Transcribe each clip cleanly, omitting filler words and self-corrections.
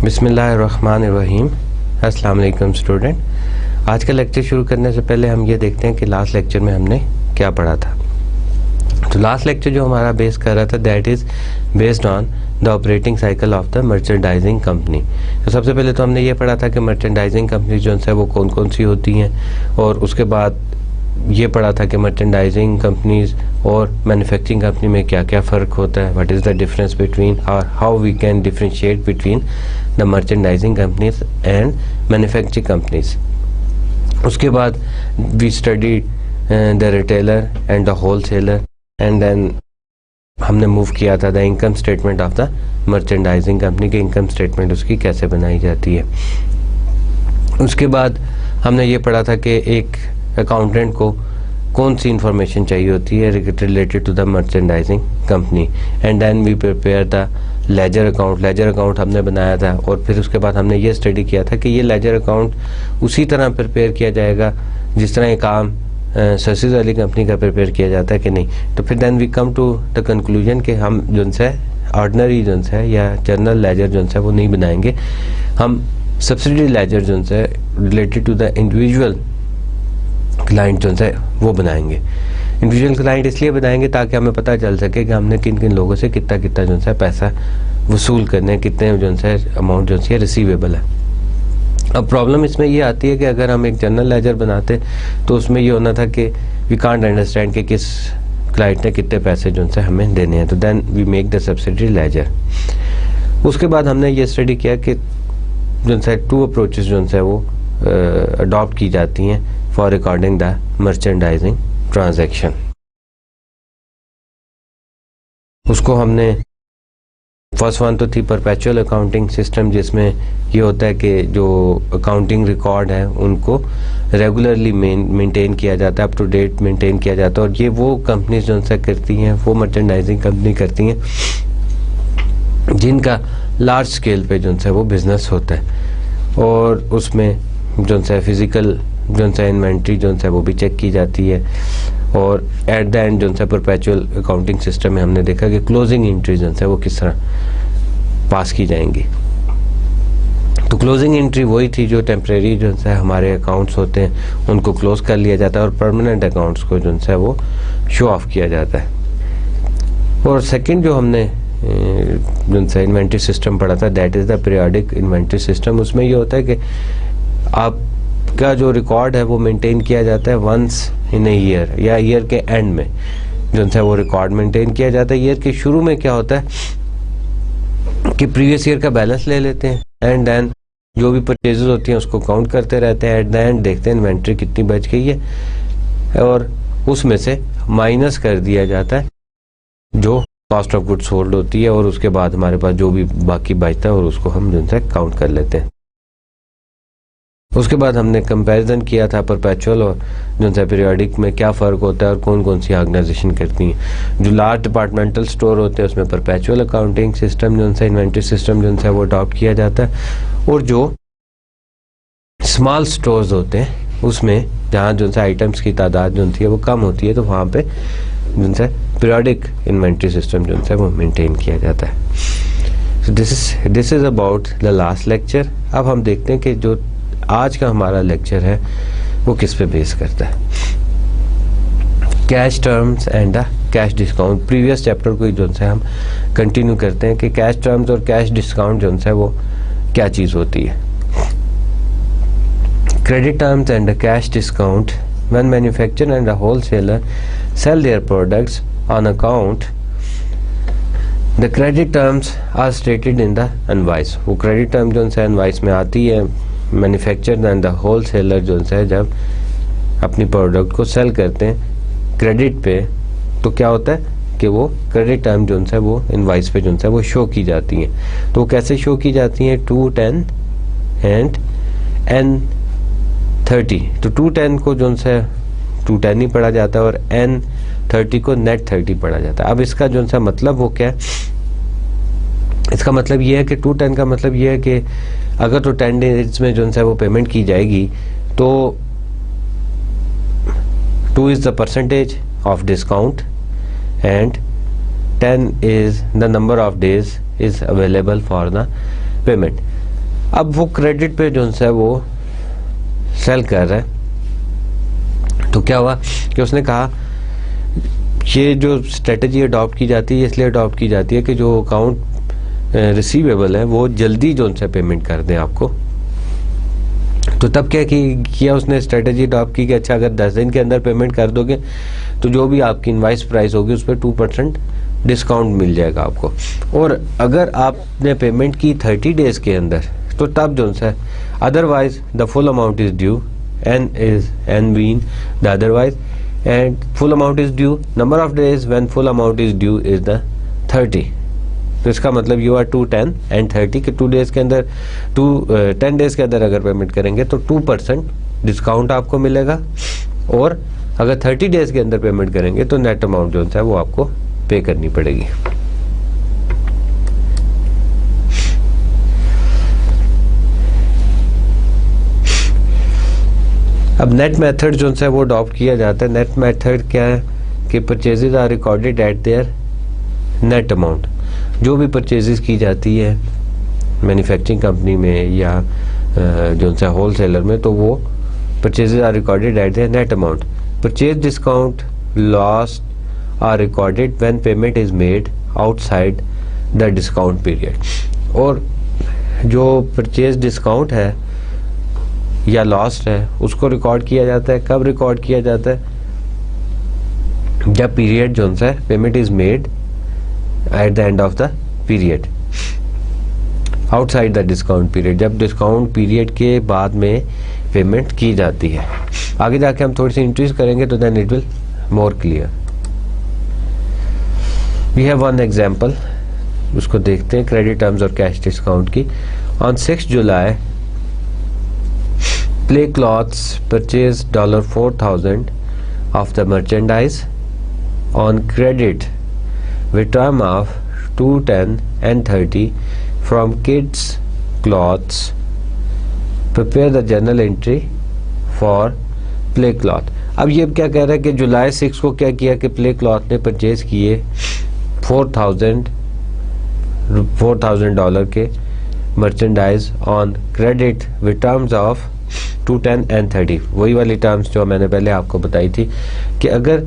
बिस्मिल्लाहिर्रहमानिर्रहीम। अस्सलाम वालेकुम स्टूडेंट। आज का लेक्चर शुरू करने से पहले हम ये देखते हैं कि लास्ट लेक्चर में हमने क्या पढ़ा था। तो लास्ट लेक्चर जो हमारा बेस कर रहा था that is based on the operating cycle of the merchandising company. तो सबसे पहले तो हमने ये पढ़ा था कि मर्चेंडाइजिंग कंपनी जो है वो कौन कौन सी होती हैं, और उसके बाद ये पढ़ा था कि मर्चेंडाइजिंग कंपनीज और मैन्युफैक्चरिंग कंपनी में क्या क्या फ़र्क होता है, what is the difference between और how we can differentiate between the merchandising companies and manufacturing companies. उसके बाद we study the retailer and the wholesaler and then हमने मूव किया था the income statement of the merchandising company की income statement उसकी कैसे बनाई जाती है। उसके बाद हमने ये पढ़ा था कि एक अकाउंटेंट को कौन सी इंफॉर्मेशन चाहिए होती है related to the merchandising company, and then we prepare the ledger account. Ledger account हमने बनाया था, और फिर उसके बाद हमने ये स्टडी किया था कि ये लेजर अकाउंट उसी तरह प्रिपेयर किया जाएगा जिस तरह ये काम सर्विसेज वाली कंपनी का प्रिपेयर किया जाता है कि नहीं। तो फिर then we come to the conclusion कि हम जो है ऑर्डिनरी जो है या जनरल लेजर जो है वो नहीं बनाएंगे, हम सब्सिडी लेजर जो है related to the individual client जो है वो बनाएंगे। इंडिविजुअल क्लाइंट इसलिए बनाएंगे ताकि हमें पता चल सके कि हमने किन किन लोगों से कितना कितना जो है पैसा वसूल करने हैं, कितने जो है अमाउंट जो है रिसीवेबल है। अब प्रॉब्लम इसमें ये आती है कि अगर हम एक जनरल लेजर बनाते तो उसमें ये होना था कि वी कांट अंडरस्टैंड कि किस क्लाइंट ने कितने पैसे जो है हमें देने हैं, तो then we make the subsidy ledger. उसके बाद हमने ये स्टडी किया कि जो है टू अप्रोचेस जो है वो अडॉप्ट की जाती हैं for recording the merchandising transaction. उसको हमने फर्स्ट वन तो थी परपेचुअल अकाउंटिंग सिस्टम, जिसमें ये होता है कि जो अकाउंटिंग रिकॉर्ड है उनको रेगुलरली मेंटेन किया जाता है, अप टू डेट मेंटेन किया जाता है, और ये वो कंपनीज जो है करती हैं, वो मर्चेंडाइजिंग कंपनी करती हैं जिनका लार्ज स्केल पे जो है वो बिज़नेस होता है, और उसमें जो है फिज़िकल जो है इन्वेंट्री जो है वो भी चेक की जाती है, और एट द एंड जो है परपेचुअल अकाउंटिंग सिस्टम में हमने देखा कि क्लोजिंग एंट्री जो है वो किस तरह पास की जाएंगी। तो क्लोजिंग एंट्री वही थी जो टेम्परेरी जो है हमारे अकाउंट्स होते हैं उनको क्लोज कर लिया जाता है, और परमानेंट अकाउंट्स को जो है वो शो ऑफ किया जाता है। और सेकेंड जो हमने जो है इन्वेंट्री सिस्टम पढ़ा था that is the periodic inventory system. उसमें ये होता है कि आपका जो रिकॉर्ड है वो मेंटेन किया जाता है वंस इन ए ईयर, या ईयर के एंड में जो है वो रिकॉर्ड मेंटेन किया जाता है। ईयर के शुरू में क्या होता है कि प्रीवियस ईयर का बैलेंस ले लेते हैं, एंड देन जो भी परचेजेस होती हैं उसको काउंट करते रहते हैं, एट द एंड देखते हैं इन्वेंट्री कितनी बच गई है, और उसमें से माइनस कर दिया जाता है जो कॉस्ट ऑफ गुड्स सोल्ड होती है, और उसके बाद हमारे पास जो भी बाकी बचता है और उसको हम जो है काउंट कर लेते हैं। उसके बाद हमने कंपैरिजन किया था परपेचुअल और जो है पीरियोडिक में क्या फ़र्क होता है और कौन कौन सी ऑर्गेनाइजेशन करती हैं। जो लार्ज डिपार्टमेंटल स्टोर होते हैं उसमें परपेचुअल अकाउंटिंग सिस्टम जो है इन्वेंट्री सिस्टम जो है वो अडॉप्ट किया जाता है, और जो स्मॉल स्टोर्स होते हैं उसमें जहाँ जो है आइटम्स की तादाद जो होती है वो कम होती है, तो वहाँ पे जो है पीरियोडिक इन्वेंट्री सिस्टम जो है वो मेंटेन किया जाता है। So this is about the last lecture. अब हम देखते हैं कि जो आज का हमारा लेक्चर है वो किस पे बेस करता है। Cash terms and the cash discount. Previous chapter को जो है हम कंटिन्यू करते हैं कि कैश टर्म्स और कैश डिस्काउंट जो है वो क्या चीज़ होती है। Credit terms and the cash discount when manufacturer and a wholesaler sell their products on account, the credit terms are stated in the invoice। वो क्रेडिट टर्म जो है इनवाइस में आती है। मैन्युफैक्चरर एंड द होलसेलर जो है जब अपनी प्रोडक्ट को सेल करते हैं क्रेडिट पे, तो क्या होता है कि वो क्रेडिट टर्म जो है वो इनवाइस पे जो है वो शो की जाती हैं। तो कैसे शो की जाती हैं? 210 एंड N30। तो 210 को जो है 210 ही पढ़ा जाता है, और N30 को नेट 30 पढ़ा जाता है। अब इसका जो है मतलब वो क्या है? इसका मतलब ये है कि 210 का मतलब ये है कि अगर तो 10 डेज में जो है वो पेमेंट की जाएगी तो 2 is the percentage of discount and 10 is the number of days is available for the payment। अब वो क्रेडिट पे जो है वो सेल कर रहा है, तो क्या हुआ कि उसने कहा ये जो स्ट्रेटजी अडॉप्ट की जाती है इसलिए अडॉप्ट की जाती है कि जो अकाउंट रिसीवेबल है वो जल्दी जो उनसे पेमेंट कर दें आपको। तो तब क्या किया उसने स्ट्रेटजी अडॉप्ट की कि अच्छा अगर 10 दिन के अंदर पेमेंट कर दोगे तो जो भी आपकी इनवाइस प्राइस होगी उस पर 2% डिस्काउंट मिल जाएगा आपको। और अगर आपने पेमेंट की 30 डेज के अंदर तो तब जो है otherwise the full amount is due and mean the otherwise and full amount is due, number of days when full amount is due is the 30। तो इसका मतलब यू आर 2, 10 and 30 के 2 डेज के अंदर 10 डेज के अंदर अगर पेमेंट करेंगे तो 2% डिस्काउंट आपको मिलेगा, और अगर 30 डेज के अंदर पेमेंट करेंगे तो नेट अमाउंट जो है वो आपको पे करनी पड़ेगी। अब नेट मेथड जो है वो अडॉप्ट किया जाता है। नेट मेथड क्या है कि purchases are recorded at their net amount. जो भी परचेजेज की जाती है मैन्युफैक्चरिंग कंपनी में या जो है होल सेलर में, तो वो purchases are recorded at their net amount. Purchase discount loss are recorded when payment is made outside the discount period. और जो परचेज डिस्काउंट है या लॉस्ट है उसको रिकॉर्ड किया जाता है। कब रिकॉर्ड किया जाता है? जब पीरियड जो है payment is made at the end of the period outside the discount period, जब डिस्काउंट पीरियड के बाद में पेमेंट की जाती है। आगे जाके हम थोड़ी सी इंक्रीज करेंगे तो then it will more clear. We have one example, उसको देखते हैं क्रेडिट टर्म्स और कैश डिस्काउंट की। On 6 July Play Clothes purchased $4,000 of the merchandise on credit with term of 2, 10 and 30 from Kids Clothes. Prepare the journal entry for Play Cloth। अब ये क्या कह रहा है कि जुलाई 6 को क्या किया कि Play Cloth ने परचेज किए $4,000 के merchandise on credit with terms of 2, 10 and 30। वही वाली टर्म्स जो मैंने पहले आपको बताई थी कि अगर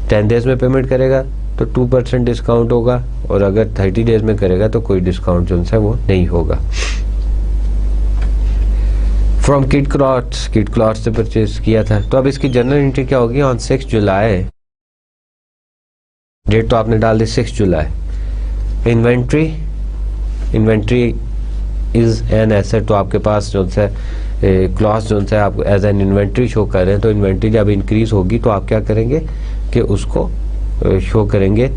10 डेज में पेमेंट करेगा तो 2% डिस्काउंट होगा, और अगर 30 डेज में करेगा तो कोई डिस्काउंट जो है वो नहीं होगा। फ्रॉम किड क्लॉथ्स से परचेज किया था। तो अब इसकी जनरल एंट्री क्या होगी? ऑन 6 जुलाई, डेट तो आपने डाल दी 6 जुलाई। इन्वेंट्री इज एन एसेट, तो आपके पास जो है क्लॉथ जो है आप एज एन इन्वेंट्री शो कर रहे हैं। तो इन्वेंट्री जब इंक्रीज होगी तो आप क्या करेंगे कि उसको शो करेंगे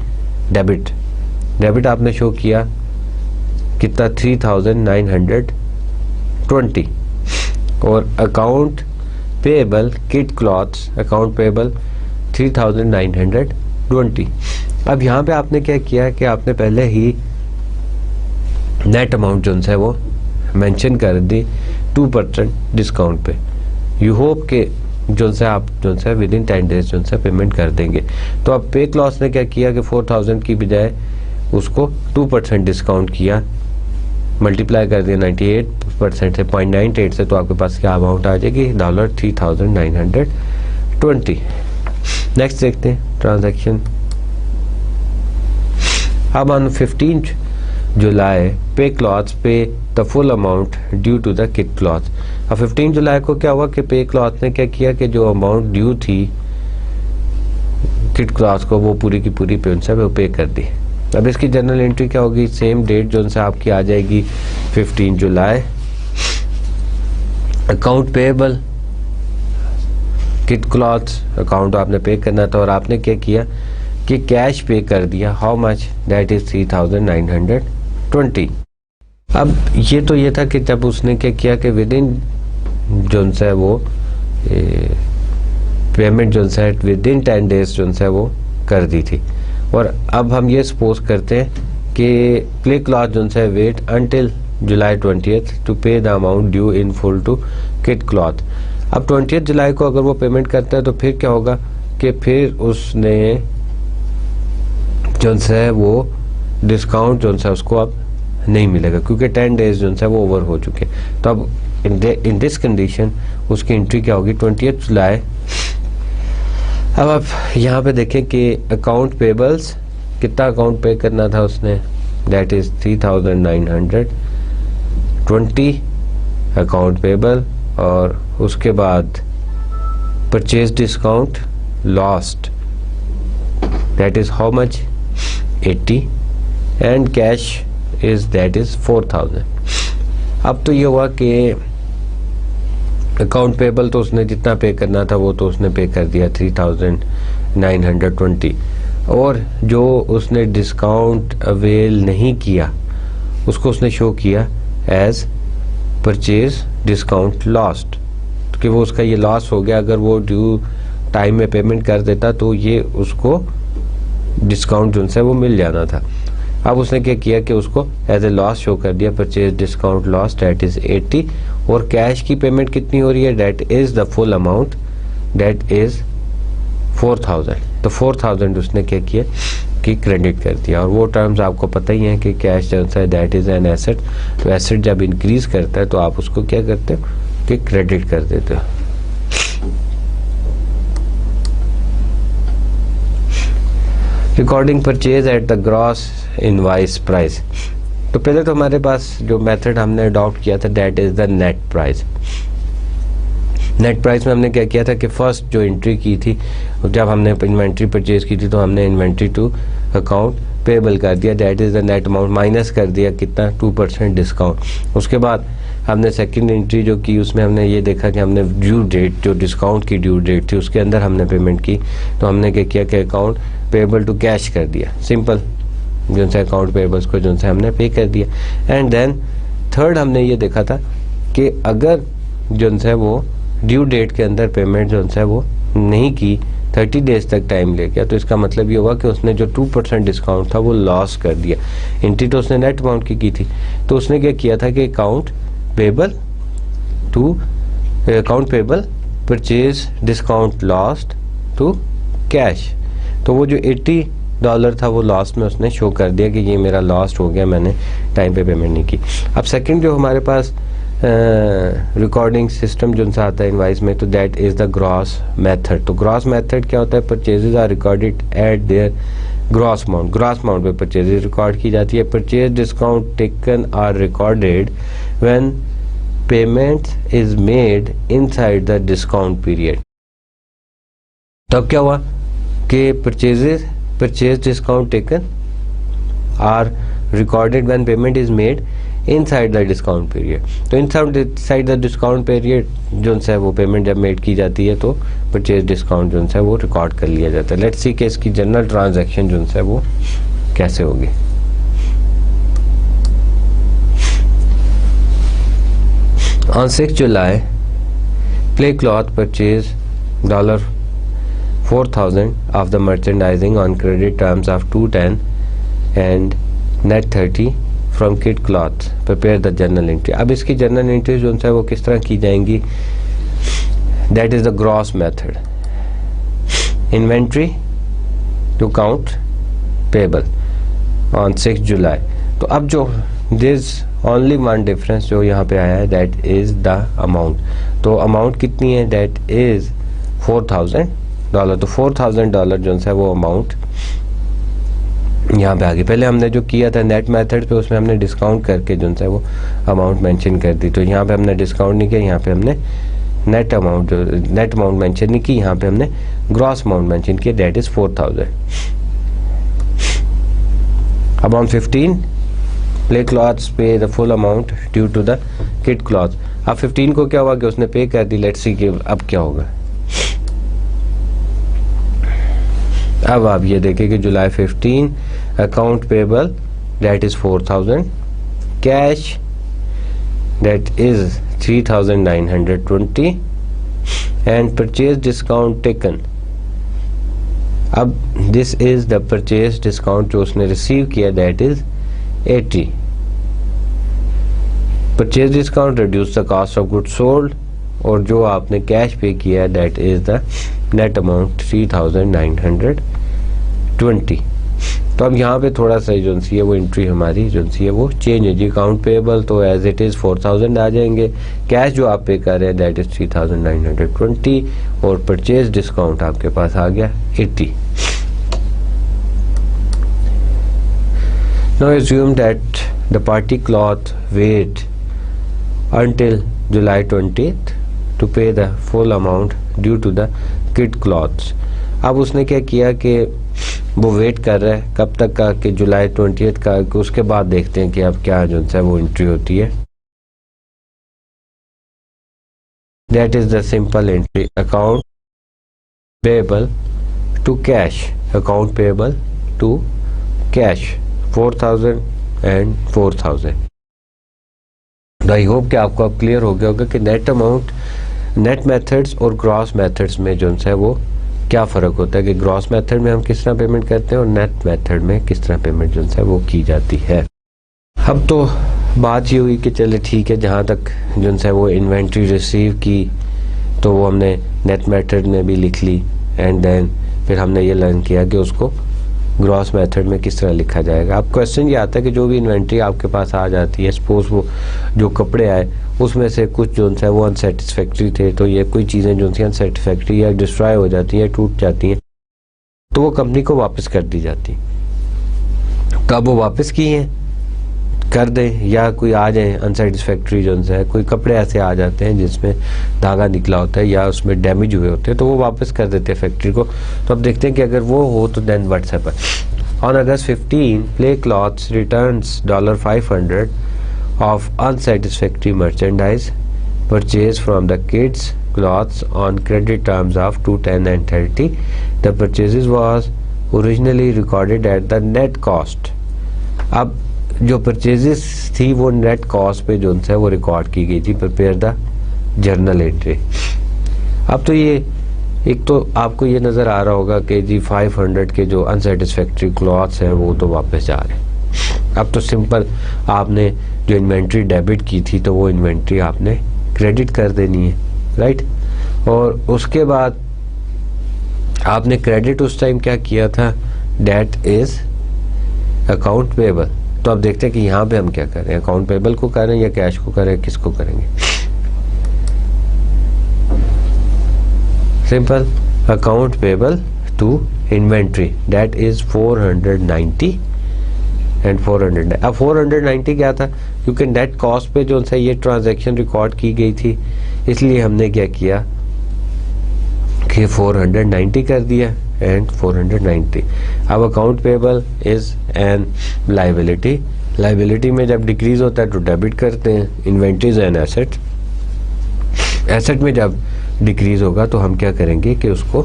डेबिट आपने शो किया कितना 3,920, और account payable kid clothes account payable 3,920। अब यहाँ पे आपने क्या किया कि आपने पहले ही नेट अमाउंट जो है वो मेंशन कर दी 2% डिस्काउंट पे। यू होप के जो है आप जो है विद इन 10 डेज जो है पेमेंट कर देंगे। तो अब पे क्लॉथ ने क्या किया कि 4,000 की बजाय उसको 2% डिस्काउंट किया, मल्टीप्लाई कर दिया 98% से 0.98 से, तो आपके पास क्या अमाउंट आ जाएगी? $3,920। नेक्स्ट देखते हैं ट्रांजैक्शन। अब on 15 July Play Clothes pay the full amount due to the Kid cloth. अब 15 जुलाई को क्या हुआ कि पे क्लॉथ ने क्या किया कि जो अमाउंट ड्यू थी किड क्लॉथ को वो पूरी की पूरी पे उनसे वो पे कर दी। अब इसकी जनरल एंट्री क्या होगी? सेम डेट जो उनसे आपकी आ जाएगी 15 जुलाई। Account payable kid cloth account आपने पे करना था, और आपने क्या किया कि कैश पे कर दिया। How much? That is 3,920। अब ये था कि जब उसने क्या किया कि विद इन जो है वो पेमेंट जो है विद इन 10 डेज जो है वो कर दी थी। और अब हम ये सपोज करते हैं कि प्ले क्लॉथ जो है wait until July 20th to pay the amount due in full to kid cloth. अब 20 जुलाई को अगर वो पेमेंट करता है तो फिर क्या होगा कि फिर उसने जो है वो डिस्काउंट जो है उसको अब नहीं मिलेगा क्योंकि 10 डेज जो है वो ओवर हो चुके। तो अब इन दिस कंडीशन उसकी एंट्री क्या होगी 20 जुलाई। अब आप यहाँ पे देखें कि अकाउंट पेबल्स कितना अकाउंट पे करना था उसने, दैट इज़ 3920 अकाउंट पेबल, और उसके बाद purchase discount lost that is how much 80 and cash is that is 4000। अब तो ये हुआ कि अकाउंट पेबल तो उसने जितना पे करना था वो तो उसने पे कर दिया 3920, और जो उसने डिस्काउंट अवेल नहीं किया उसको उसने शो किया एज परचेज डिस्काउंट लॉस्ट, कि वो उसका ये लॉस हो गया। अगर वो ड्यू टाइम में पेमेंट कर देता तो ये उसको डिस्काउंट जो है वो मिल जाना था। अब उसने क्या किया कि उसको एज ए लॉस शो कर दिया, purchase discount loss that is 80, और कैश की पेमेंट कितनी हो रही है, that is the full amount that is 4000। तो 4000 उसने क्या किया कि क्रेडिट कर दिया। और वो टर्म्स आपको पता ही हैं कि कैश जो है दैट इज़ एन एसेट, तो एसेट जब इंक्रीज़ करता है तो आप उसको क्या करते हो कि क्रेडिट कर देते हो। Recording purchase at the gross invoice price. तो पहले तो हमारे पास जो मेथड हमने अडॉप्ट किया था that is the net price. Net price में हमने क्या किया था कि फर्स्ट जो एंट्री की थी, जब हमने इन्वेंट्री परचेज की थी तो हमने इन्वेंट्री टू अकाउंट पेबल कर दिया, that is the net amount, minus कर दिया कितना 2% डिस्काउंट। उसके बाद हमने सेकंड एंट्री जो की उसमें हमने ये देखा कि हमने ड्यू डेट, जो डिस्काउंट की ड्यू डेट थी उसके अंदर हमने पेमेंट की, तो हमने क्या किया कि अकाउंट पेबल टू कैश कर दिया, सिंपल जो से अकाउंट पेबल्स को जो से हमने पे कर दिया। एंड देन थर्ड हमने ये देखा था कि अगर जो है वो ड्यू डेट के अंदर पेमेंट जो है वो नहीं की, 30 डेज तक टाइम ले गया, तो इसका मतलब ये हुआ कि उसने जो 2% डिस्काउंट था वो लॉस कर दिया। एंट्री तो उसने नेट अमाउंट की थी, तो उसने क्या किया था कि account payable purchase discount lost to cash, तो वो जो $80 था वो लॉस्ट में उसने शो कर दिया कि ये मेरा लॉस्ट हो गया, मैंने टाइम पे पेमेंट नहीं की। अब सेकंड जो हमारे पास रिकॉर्डिंग सिस्टम जो सा आता है इनवाइस में, तो that is the gross method. तो ग्रॉस मेथड क्या होता है, purchases are recorded at their gross amount, gross amount पे परचेजेज रिकॉर्ड की जाती है। Purchase discount taken are recorded when payment is made inside the discount period. तब क्या हुआ कि purchase discount taken are recorded when payment is made inside the discount period. तो inside the discount period जो है वो पेमेंट जब made की जाती है तो परचेज डिस्काउंट जो है वो रिकॉर्ड कर लिया जाता है। लेट्स सी कि इसकी जनरल ट्रांजैक्शन जो है वो कैसे होगी। On 6 July play cloth purchase $4,000 of the merchandising on credit terms of 210 and net 30 from Kid Cloth. Prepare the journal entry. अब इसकी journal entry जो है वो किस तरह की जाएंगी, that is the gross method. Inventory to count payable on 6 July. तो अब जो there is only one difference जो यहाँ पे आया है, that is the amount. तो amount कितनी है, that is $4,000। तो $4,000 जो है वो अमाउंट यहाँ पे आ गई। पहले हमने जो किया था नेट मेथड पे उसमें हमने डिस्काउंट करके जो है वो अमाउंट मेंशन कर दी, तो यहाँ पे हमने डिस्काउंट नहीं किया, यहाँ पे हमने नेट अमाउंट मेंशन नहीं की, यहाँ पे हमने ग्रॉस अमाउंट मेंशन किया, दैट इज 4000। अब on 15 Play Clothes pay the full amount due to the Kid cloth. अब 15 को क्या हुआ कि उसने पे कर दी। लेट्स सी कि अब क्या होगा। अब आप ये देखें कि जुलाई 15 account payable that is 4000, cash that is 3920 and purchase discount taken. अब this is the purchase discount जो उसने रिसीव किया, that is 80। Purchase discount reduce the cost of goods sold, और जो आपने कैश पे किया that is the net amount 3920। तो अब यहाँ पे थोड़ा सा जो सी है वो एंट्री हमारी जो सी है वो चेंज है जी। अकाउंट पेबल तो एज इट इज़ 4000 आ जाएंगे, कैश जो आप पे कर रहे हैं दैट इज़ 3920 और परचेज डिस्काउंट आपके पास आ गया 80। Now assume that the party cloth wait until July 20th to pay the full amount due to the kid cloths। अब उसने क्या किया कि वो वेट कर रहा है कब तक का, कि जुलाई 20th का, कि उसके बाद देखते हैं कि अब क्या जो है वो एंट्री होती है। That is the simple entry, account payable to cash, account payable to cash 4000 and 4000। I hope कि आपको अब क्लियर हो गया होगा कि नेट अमाउंट, नेट मेथड्स और ग्रॉस मेथड्स में जो है वो क्या फ़र्क होता है, कि ग्रॉस मेथड में हम किस तरह पेमेंट करते हैं और नेट मेथड में किस तरह पेमेंट जो है वो की जाती है। अब तो बात ये हुई कि चले ठीक है, जहाँ तक जो है वो इन्वेंट्री रिसीव की तो वो हमने नेट मेथड में भी लिख ली, एंड देन फिर हमने ये लर्न किया कि उसको ग्रॉस मेथड में किस तरह लिखा जाएगा। अब क्वेश्चन ये आता है कि जो भी इन्वेंट्री आपके पास आ जाती है, सपोज वो जो कपड़े आए उसमें से कुछ जो है वो अनसेटिस्फैक्ट्री थे, तो ये कोई चीज़ें जो सी अनसेटिस्फैक्ट्री या डिस्ट्रॉय हो जाती हैं, टूट जाती हैं, तो वो कंपनी को वापस कर दी जाती। तो अब वो वापस की हैं कर दें, या कोई आ जाए अनसेटिस्फैक्ट्री जो है, कोई कपड़े ऐसे आ जाते हैं जिसमें धागा निकला होता है या उसमें डैमेज हुए होते हैं, तो वो वापस कर देते हैं फैक्ट्री को। तो अब देखते हैं कि अगर वो हो तो then what's happen. On August 15 Play Clothes returns $500 of unsatisfactory merchandise purchased from the kids clothes on credit terms of 2, 10 and 30. The purchases was originally recorded at the net cost। अब जो परचेजेस थी वो net cost पे जो है वो record की गई थी, प्रिपेयर द जर्नल एंट्री। अब तो ये एक तो आपको ये नज़र आ रहा होगा कि जी 500 के जो अनसेटिस्फैक्ट्री क्लॉथ्स हैं वो तो वापस जा रहे हैं। अब तो सिंपल आपने जो इन्वेंट्री डेबिट की थी तो वो इन्वेंट्री आपने क्रेडिट कर देनी है, राइट। और उसके बाद आपने क्रेडिट उस टाइम क्या किया था, डेट इज अकाउंट पेबल। तो अब देखते हैं कि यहाँ पे हम क्या कर रहे हैं, अकाउंट पेबल को कर रहे हैं या कैश को कर रहे हैं, किसको करेंगे। Simple, account payable to inventory that is 490 and 490। अब 490 क्या था, क्योंकि नेट कॉस्ट पे जो है ये ट्रांजैक्शन रिकॉर्ड की गई थी, इसलिए हमने क्या किया कि 490 कर दिया एंड 490। अब account payable is an liability, liability में जब डिक्रीज होता है तो डेबिट करते हैं, इन्वेंट्रीज एन एसेट, एसेट में जब डिक्रीज होगा तो हम क्या करेंगे कि उसको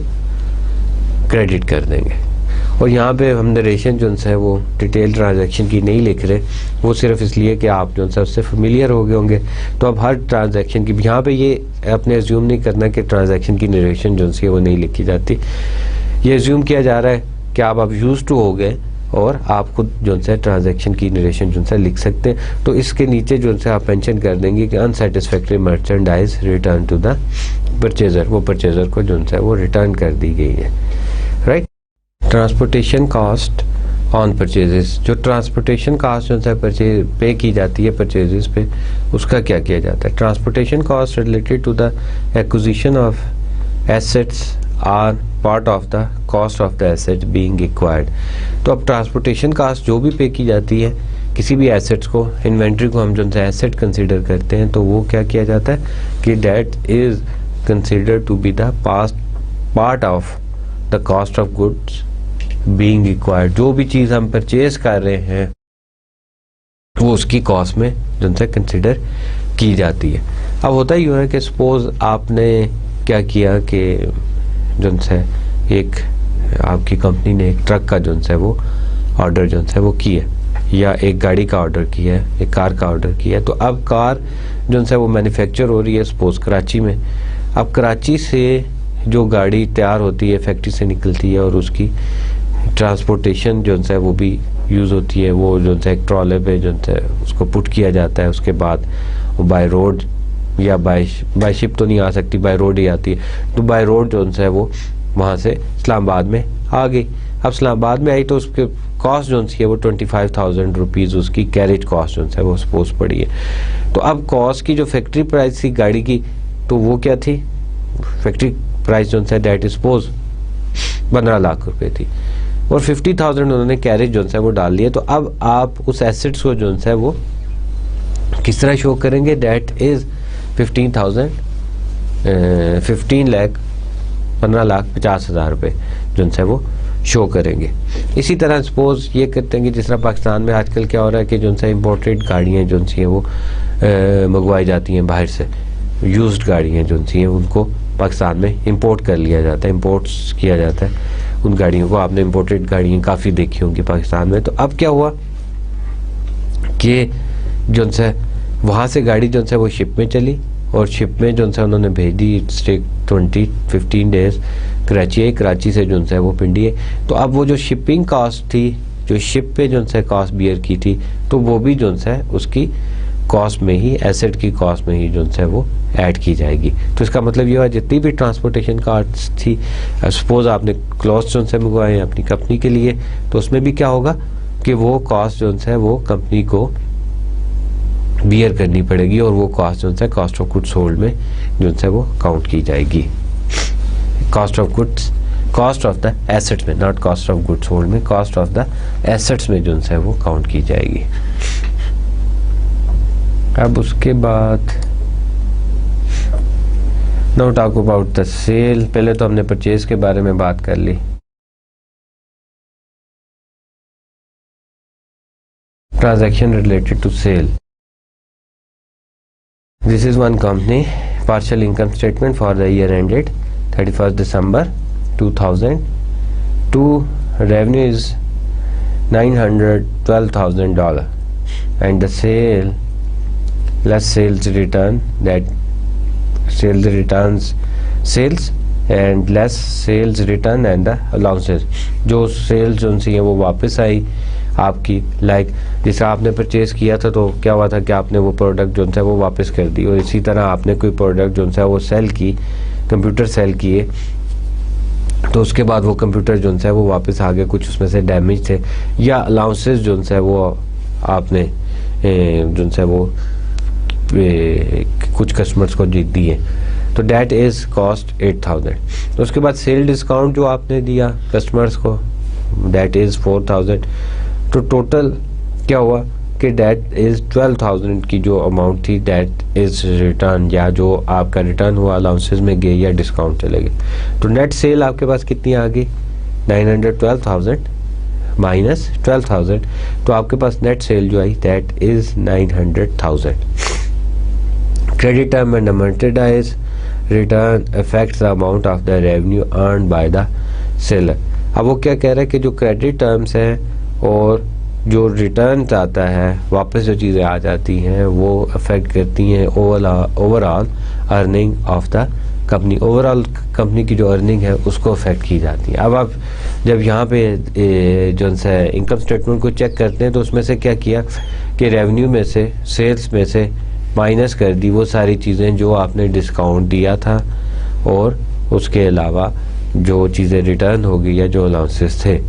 क्रेडिट कर देंगे। और यहाँ पे हम नरेशन जो है वो डिटेल ट्रांजैक्शन की नहीं लिख रहे, वो सिर्फ इसलिए कि आप जो है उससे फेमिलियर हो गए होंगे। तो अब हर ट्रांजैक्शन की यहाँ पे ये अपने एज्यूम नहीं करना कि ट्रांजैक्शन की नरेशन जो है वो नहीं लिखी जाती। ये एज्यूम किया जा रहा है कि आप अब यूज टू हो गए और आप खुद जो है ट्रांजैक्शन की नरेशन जो है लिख सकते हैं। तो इसके नीचे जो है आप मेंशन कर देंगे कि unsatisfactory merchandise return to the purchaser, वो परचेजर को जो है वो रिटर्न कर दी गई है, right. Transportation cost on purchases, जो ट्रांसपोर्टेशन कास्ट जो है परचेज पे की जाती है परचेजेस पे, उसका क्या किया जाता है। Transportation cost related to the acquisition of assets are part of the cost of the asset being acquired. तो अब ट्रांसपोर्टेशन कास्ट जो भी पे की जाती है किसी भी एसेट्स को, इन्वेंट्री को हम जो है एसेट कंसीडर करते हैं, तो वो क्या किया जाता है कि that is considered to be the past part of the cost of goods being acquired. जो भी चीज़ हम परचेज कर रहे हैं वो उसकी कॉस्ट में जो है कंसिडर की जाती है। अब होता ही है कि सपोज आपने क्या किया कि जो है एक आपकी कंपनी ने एक ट्रक का जो है वो ऑर्डर जो है वो किया, या एक गाड़ी का ऑर्डर किया है, एक कार का ऑर्डर किया है। तो अब कार जो है वो मैन्युफैक्चर हो रही है सपोज कराची में। अब कराची से जो गाड़ी तैयार होती है फैक्ट्री से निकलती है और उसकी ट्रांसपोर्टेशन जो है वो भी यूज़ होती है, वो जो है एक ट्रॉले पे जो है उसको पुट किया जाता है। उसके बाद वो बाय रोड या बाय शिप तो नहीं आ सकती, बाय रोड ही आती है। तो बाय रोड जो है वो वहाँ से इस्लामाबाद में आ गई। अब इस्लामाबाद में आई तो उसके कॉस्ट जो सी है वो 25,000 रुपीज़ उसकी कैरेज कॉस्ट जो है वो सपोज पड़ी है। तो अब कॉस्ट की जो फैक्ट्री प्राइस थी गाड़ी की, तो वो क्या थी, फैक्ट्री प्राइस जो है दैट इज सपोज 15 लाख रुपए थी, और 50,000 उन्होंने कैरेज जो है वो डाल लिया। तो अब आप उस एसेट्स को जो है वो किस तरह शो करेंगे, दैट इज 15,50,000 रुपये जो है वो शो करेंगे। इसी तरह सपोज ये करते हैं कि जिस तरह पाकिस्तान में आजकल क्या हो रहा है कि जो है इम्पोर्टेड गाड़ियाँ जो सी हैं वो मंगवाई जाती हैं बाहर से, यूज्ड गाड़ियाँ जो सी हैं उनको पाकिस्तान में इंपोर्ट कर लिया जाता है, इंपोर्ट्स किया जाता है उन गाड़ियों को। आपने इंपोर्टेड गाड़ियाँ काफ़ी देखी होंगी पाकिस्तान में। तो अब क्या हुआ कि जो है वहाँ से गाड़ी जो है वो शिप में चली, और शिप में जो है उन्होंने भेज दी, इट्स टेक 15 डेज, कराची है, कराची से जो है वो पिंडी है। तो अब वो जो शिपिंग कॉस्ट थी, जो शिप पे जो है कॉस्ट बियर की थी, तो वो भी जो है उसकी कॉस्ट में ही, एसेट की कॉस्ट में ही जो है वो ऐड की जाएगी। तो इसका मतलब ये हुआ जितनी भी ट्रांसपोर्टेशन कॉस्ट थी, सपोज आपने क्लॉथ्स जो है मंगवाए अपनी कंपनी के लिए, तो उसमें भी क्या होगा कि वो कॉस्ट जो है वो कंपनी को बियर करनी पड़ेगी, और वो कॉस्ट जो है कॉस्ट ऑफ गुड्स सोल्ड में जो है वो काउंट की जाएगी। कॉस्ट ऑफ द एसेट्स में, not cost of goods sold में, कॉस्ट ऑफ द एसेट्स में जो है वो काउंट की जाएगी। अब उसके बाद now talk about the sale. पहले तो हमने परचेज के बारे में बात कर ली। Transaction related to sale, this is one company partial income statement for the year ended 31st December 2002. Revenue is $912,000 and the sales return, that sales returns sales and less sales return and the allowances, जो sales जो सी है वो वापस आई आपकी, like जैसे आपने purchase किया था तो क्या हुआ था कि आपने वो प्रोडक्ट जो है वो वापस कर दी, और इसी तरह आपने कोई प्रोडक्ट जो है वो सेल की, कंप्यूटर सेल किए, तो उसके बाद वो कंप्यूटर जो है वो वापस आ गए, कुछ उसमें से डैमेज थे, या अलाउंसेस जो है वो आपने जो है वो कुछ कस्टमर्स को दिए, तो डैट इज़ कॉस्ट 8,000। तो उसके बाद सेल डिस्काउंट जो आपने दिया कस्टमर्स को, डैट इज़ 4,000। तो टोटल क्या हुआ कि डैट इज़ 12,000 की जो अमाउंट थी, डैट इज़ रिटर्न, या जो आपका रिटर्न हुआ अलाउंसेस में गए या डिस्काउंट चले गए। तो नेट सेल आपके पास कितनी आ गई, 912,000 माइनस 12,000, तो आपके पास नेट सेल जो आई that is 900,000। Credit term and amortise return affects the amount of the revenue earn by the seller. अब वो क्या कह रहा है कि जो क्रेडिट टर्म्स हैं और जो रिटर्न आता है, वापस जो चीज़ें आ जाती हैं, वो अफेक्ट करती हैं overall earning of the company, overall company की जो अर्निंग है उसको अफेक्ट की जाती है। अब आप जब यहाँ पे जो है इनकम स्टेटमेंट को चेक करते हैं, तो उसमें से क्या किया कि रेवेन्यू में से, सेल्स में से माइनस कर दी वो सारी चीज़ें जो आपने डिस्काउंट दिया था, और उसके अलावा जो चीज़ें रिटर्न हो गई या जो अलाउंसेस थे,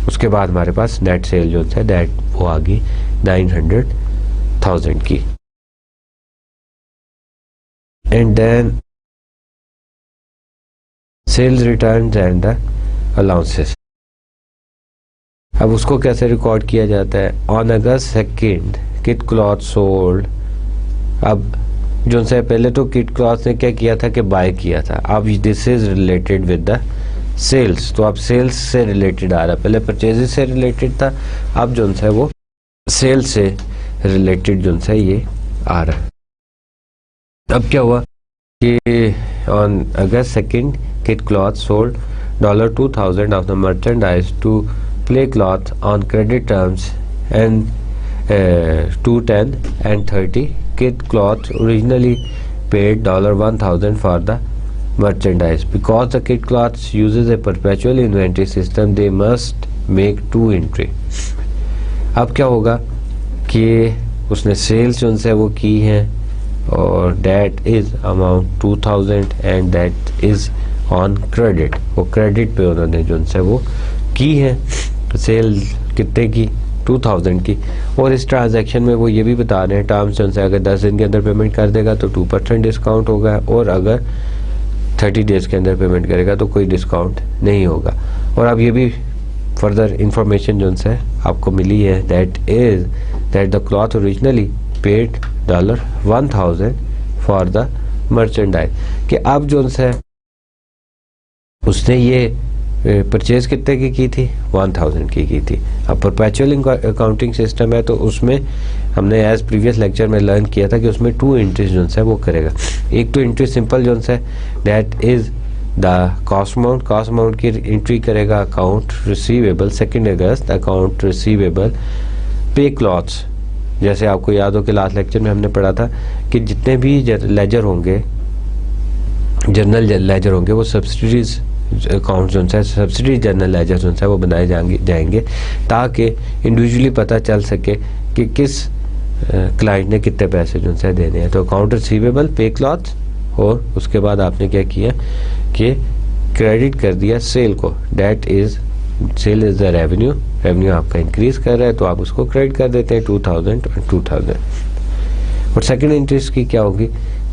उसके बाद हमारे पास नेट सेल जो था दैट वो आ गई 900,000 की। And then sales return and the allowances, अब उसको कैसे रिकॉर्ड किया जाता है। On August 2 Kit Cloth sold, अब जो से पहले तो किट क्लॉथ ने क्या किया था कि बाय किया था, अब this is related with the sales, तो अब सेल्स से रिलेटेड आ रहा है, पहले परचेजेस से रिलेटेड था, अब जो है वो सेल्स से रिलेटेड जो है ये आ रहा है। अब क्या हुआ कि on August 2 Kit Cloth sold $2,000 of the merchandise to Play Cloth on credit terms and 210 and 30 Kit Cloth originally paid $1,000 for the merchandise. Because the Kit Cloth uses a perpetual inventory system, they must make 2 entry. अब क्या होगा कि उसने sales जो उनसे वो की हैं, और that is amount 2,000 and that is on credit, वो क्रेडिट पे उन्होंने जो उनसे वो की है, सेल कितने की 2000 की। और इस ट्रांजैक्शन में वो ये भी बता रहे हैं टर्म्स जो है, अगर 10 दिन के अंदर पेमेंट कर देगा तो 2% डिस्काउंट होगा, और अगर 30 डेज़ के अंदर पेमेंट करेगा तो कोई डिस्काउंट नहीं होगा। और अब ये भी फर्दर इंफॉर्मेशन जो है आपको मिली है that the cloth originally paid $1000 for the merchandise, कि अब जो है उसने ये परचेज कितने की थी 1000 की थी। अब परपेचुअल अकाउंटिंग सिस्टम है तो उसमें हमने एज प्रीवियस लेक्चर में लर्न किया था कि उसमें 2 एंट्रीज जो है वो करेगा। एक तो एंट्री सिंपल जो है that is the cost amount की एंट्री करेगा अकाउंट रिसीवेबल। सेकेंड अगस्त अकाउंट रिसीवेबल पे क्लॉथ्स, जैसे आपको याद हो कि लास्ट लेक्चर में हमने पढ़ा था कि जितने भी लेजर होंगे, जर्नल लेजर होंगे, वो सब्सिडीज अकाउंट जो है सब्सिडी जर्नल लेजर जो है वो बनाए जाएंगे ताकि इंडिविजुअली पता चल सके कि किस क्लाइंट ने कितने पैसे जो है देने हैं। तो अकाउंट रिसीवेबल, पे क्लॉथ, और उसके बाद आपने क्या किया कि क्रेडिट कर दिया सेल को, that is sale is the revenue आपका इंक्रीज कर रहा है तो आप उसको क्रेडिट कर देते हैं 2000। और सेकेंड एंट्री की क्या होगी,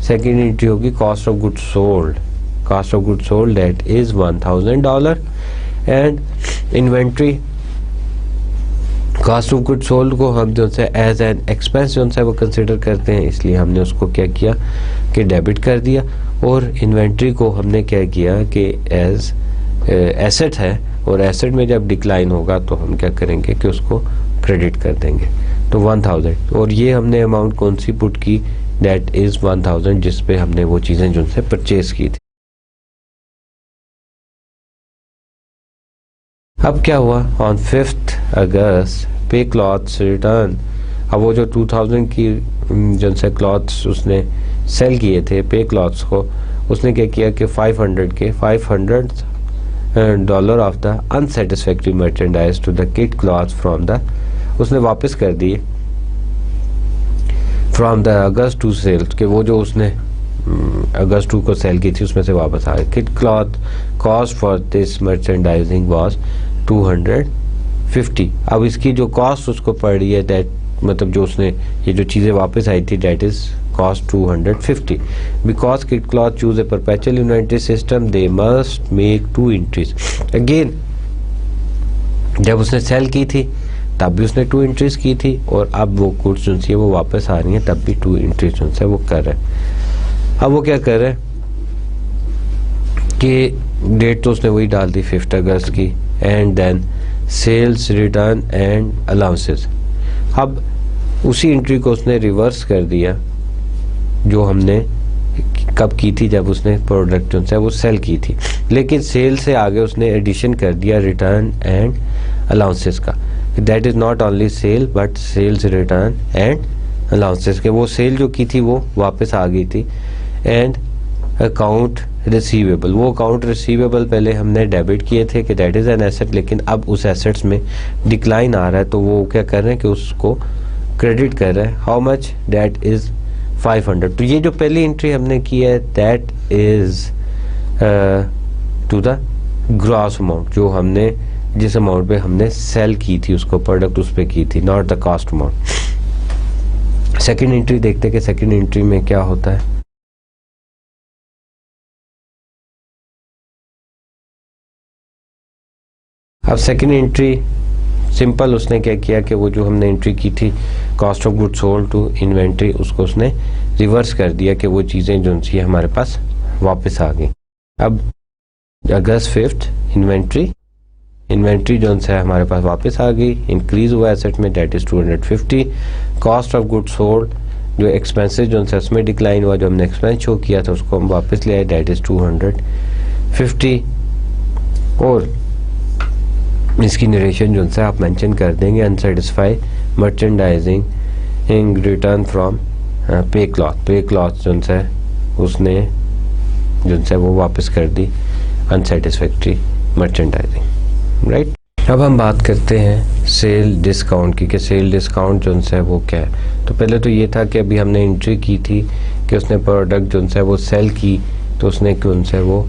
सेकेंड एंट्री होगी cost of goods sold that is $1000 and inventory cost of goods sold को हम जो है एज एन एक्सपेंस जो है वो कंसिडर करते हैं, इसलिए हमने उसको क्या किया कि डेबिट कर दिया। और इन्वेंट्री को हमने क्या किया कि एज एसेट है, और एसेट में जब डिक्लाइन होगा तो हम क्या करेंगे कि उसको क्रेडिट कर देंगे। तो 1000, और ये हमने अमाउंट कौन सी पुट की, दैट इज 1000 जिस पे हमने वो चीज़ें जो है परचेज की थी। अब क्या हुआ, ऑन 5 अगस्त पे क्लॉथ्स रिटर्न। अब वो जो 2000 की जो से क्लॉथ्स उसने सेल किए थे पे क्लॉथ्स को, उसने क्या किया कि $500 of the unsatisfactory merchandise to the Kit Clothes from the, उसने वापस कर दिए from the August to sales, के वो जो उसने अगस्त 2 को सेल की थी उसमें से वापस आ गए। Kit cloth cost for this merchandising was 250। अब इसकी जो कॉस्ट उसको पड़ रही है दैट, मतलब जो उसने ये जो चीज़ें वापस आई थी that is cost 250। Because kit cloth choose a perpetual inventory system they must make 2 entries. Again जब उसने सेल की थी तब भी उसने 2 एंट्रीज की थी, और अब वो गुड्स जो है वो वापस आ रही हैं तब भी 2 एंट्रीज जो है वो कर रहे हैं। अब वो क्या कर रहे हैं कि डेट तो उसने वही डाल दी 5 अगस्त की, and then sales return and allowances. अब उसी एंट्री को उसने रिवर्स कर दिया जो हमने कब की थी, जब उसने प्रोडक्ट जो है वो सेल की थी, लेकिन सेल से आगे उसने एडिशन कर दिया रिटर्न एंड अलाउंसेस का। That is not only sale but sales return and allowances के, वो सेल जो की थी वो वापस आ गई थी। एंड अकाउंट रिसीवेबल, वो अकाउंट रिसीवेबल पहले हमने डेबिट किए थे कि दैट इज़ एन एसेट, लेकिन अब उस एसेट्स में डिक्लाइन आ रहा है तो वो क्या कर रहे हैं कि उसको क्रेडिट कर रहे हैं। How much, that is 500। तो ये जो पहली एंट्री हमने की है that is to the gross amount, जो हमने जिस अमाउंट पे हमने सेल की थी उसको प्रोडक्ट उस पे की थी, not the cost amount. Second entry देखते हैं कि सेकेंड एंट्री में क्या होता है। अब सेकेंड एंट्री सिंपल, उसने क्या किया कि वो जो हमने एंट्री की थी cost of goods sold to inventory, उसको उसने रिवर्स कर दिया कि वो चीज़ें जो सी हमारे पास वापस आ गई। अब अगस्त 5 इन्वेंट्री जो है हमारे पास वापस आ गई, इंक्रीज हुआ एसेट में that is 250। Cost of goods sold जो एक्सपेंसेस जो है उसमें डिक्लाइन हुआ, जो हमने एक्सपेंस शो किया था उसको हम वापस ले आए दैट इज़ 250। और इसकी नरेशन जो है आप मेंशन कर देंगे अनसेटिस्फाई मर्चेंडाइजिंग रिटर्न फ्रॉम पे क्लॉथ जो है उसने जो है वो वापस कर दी अनसेटिस्फैक्ट्री मर्चेंडाइजिंग, राइट। अब हम बात करते हैं सेल डिस्काउंट की, कि सेल डिस्काउंट जो है वो क्या है। तो पहले तो ये था कि अभी हमने एंट्री की थी कि उसने प्रोडक्ट जो है वो सेल की, तो उसने जो है वो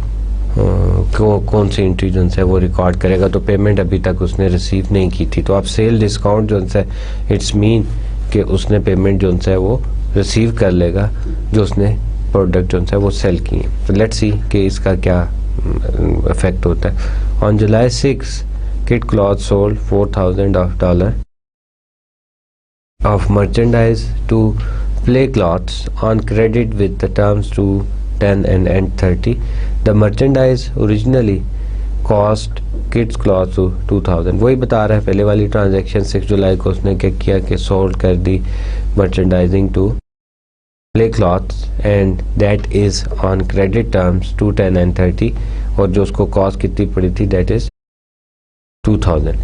कौन सी एंट्री जो है वो रिकॉर्ड करेगा। तो पेमेंट अभी तक उसने रिसीव नहीं की थी, तो अब सेल डिस्काउंट जो है इट्स मीन कि उसने पेमेंट जो है वो रिसीव कर लेगा जो उसने प्रोडक्ट जो है वो सेल किए। तो लेट्स सी कि इसका क्या इफेक्ट होता है। On July 6 kid cloth sold $4,000 of merchandise to Play Clothes on credit with the terms to 10 and 30. The merchandise originally cost Kids Clothes to 2000. वही बता रहा है, पहले वाली ट्रांजैक्शन 6 जुलाई को उसने क्या किया कि सोल्ड कर दी merchandising to Play Clothes and that is on credit terms to 10 and 30, और जो उसको कॉस्ट कितनी पड़ी थी that is 2000।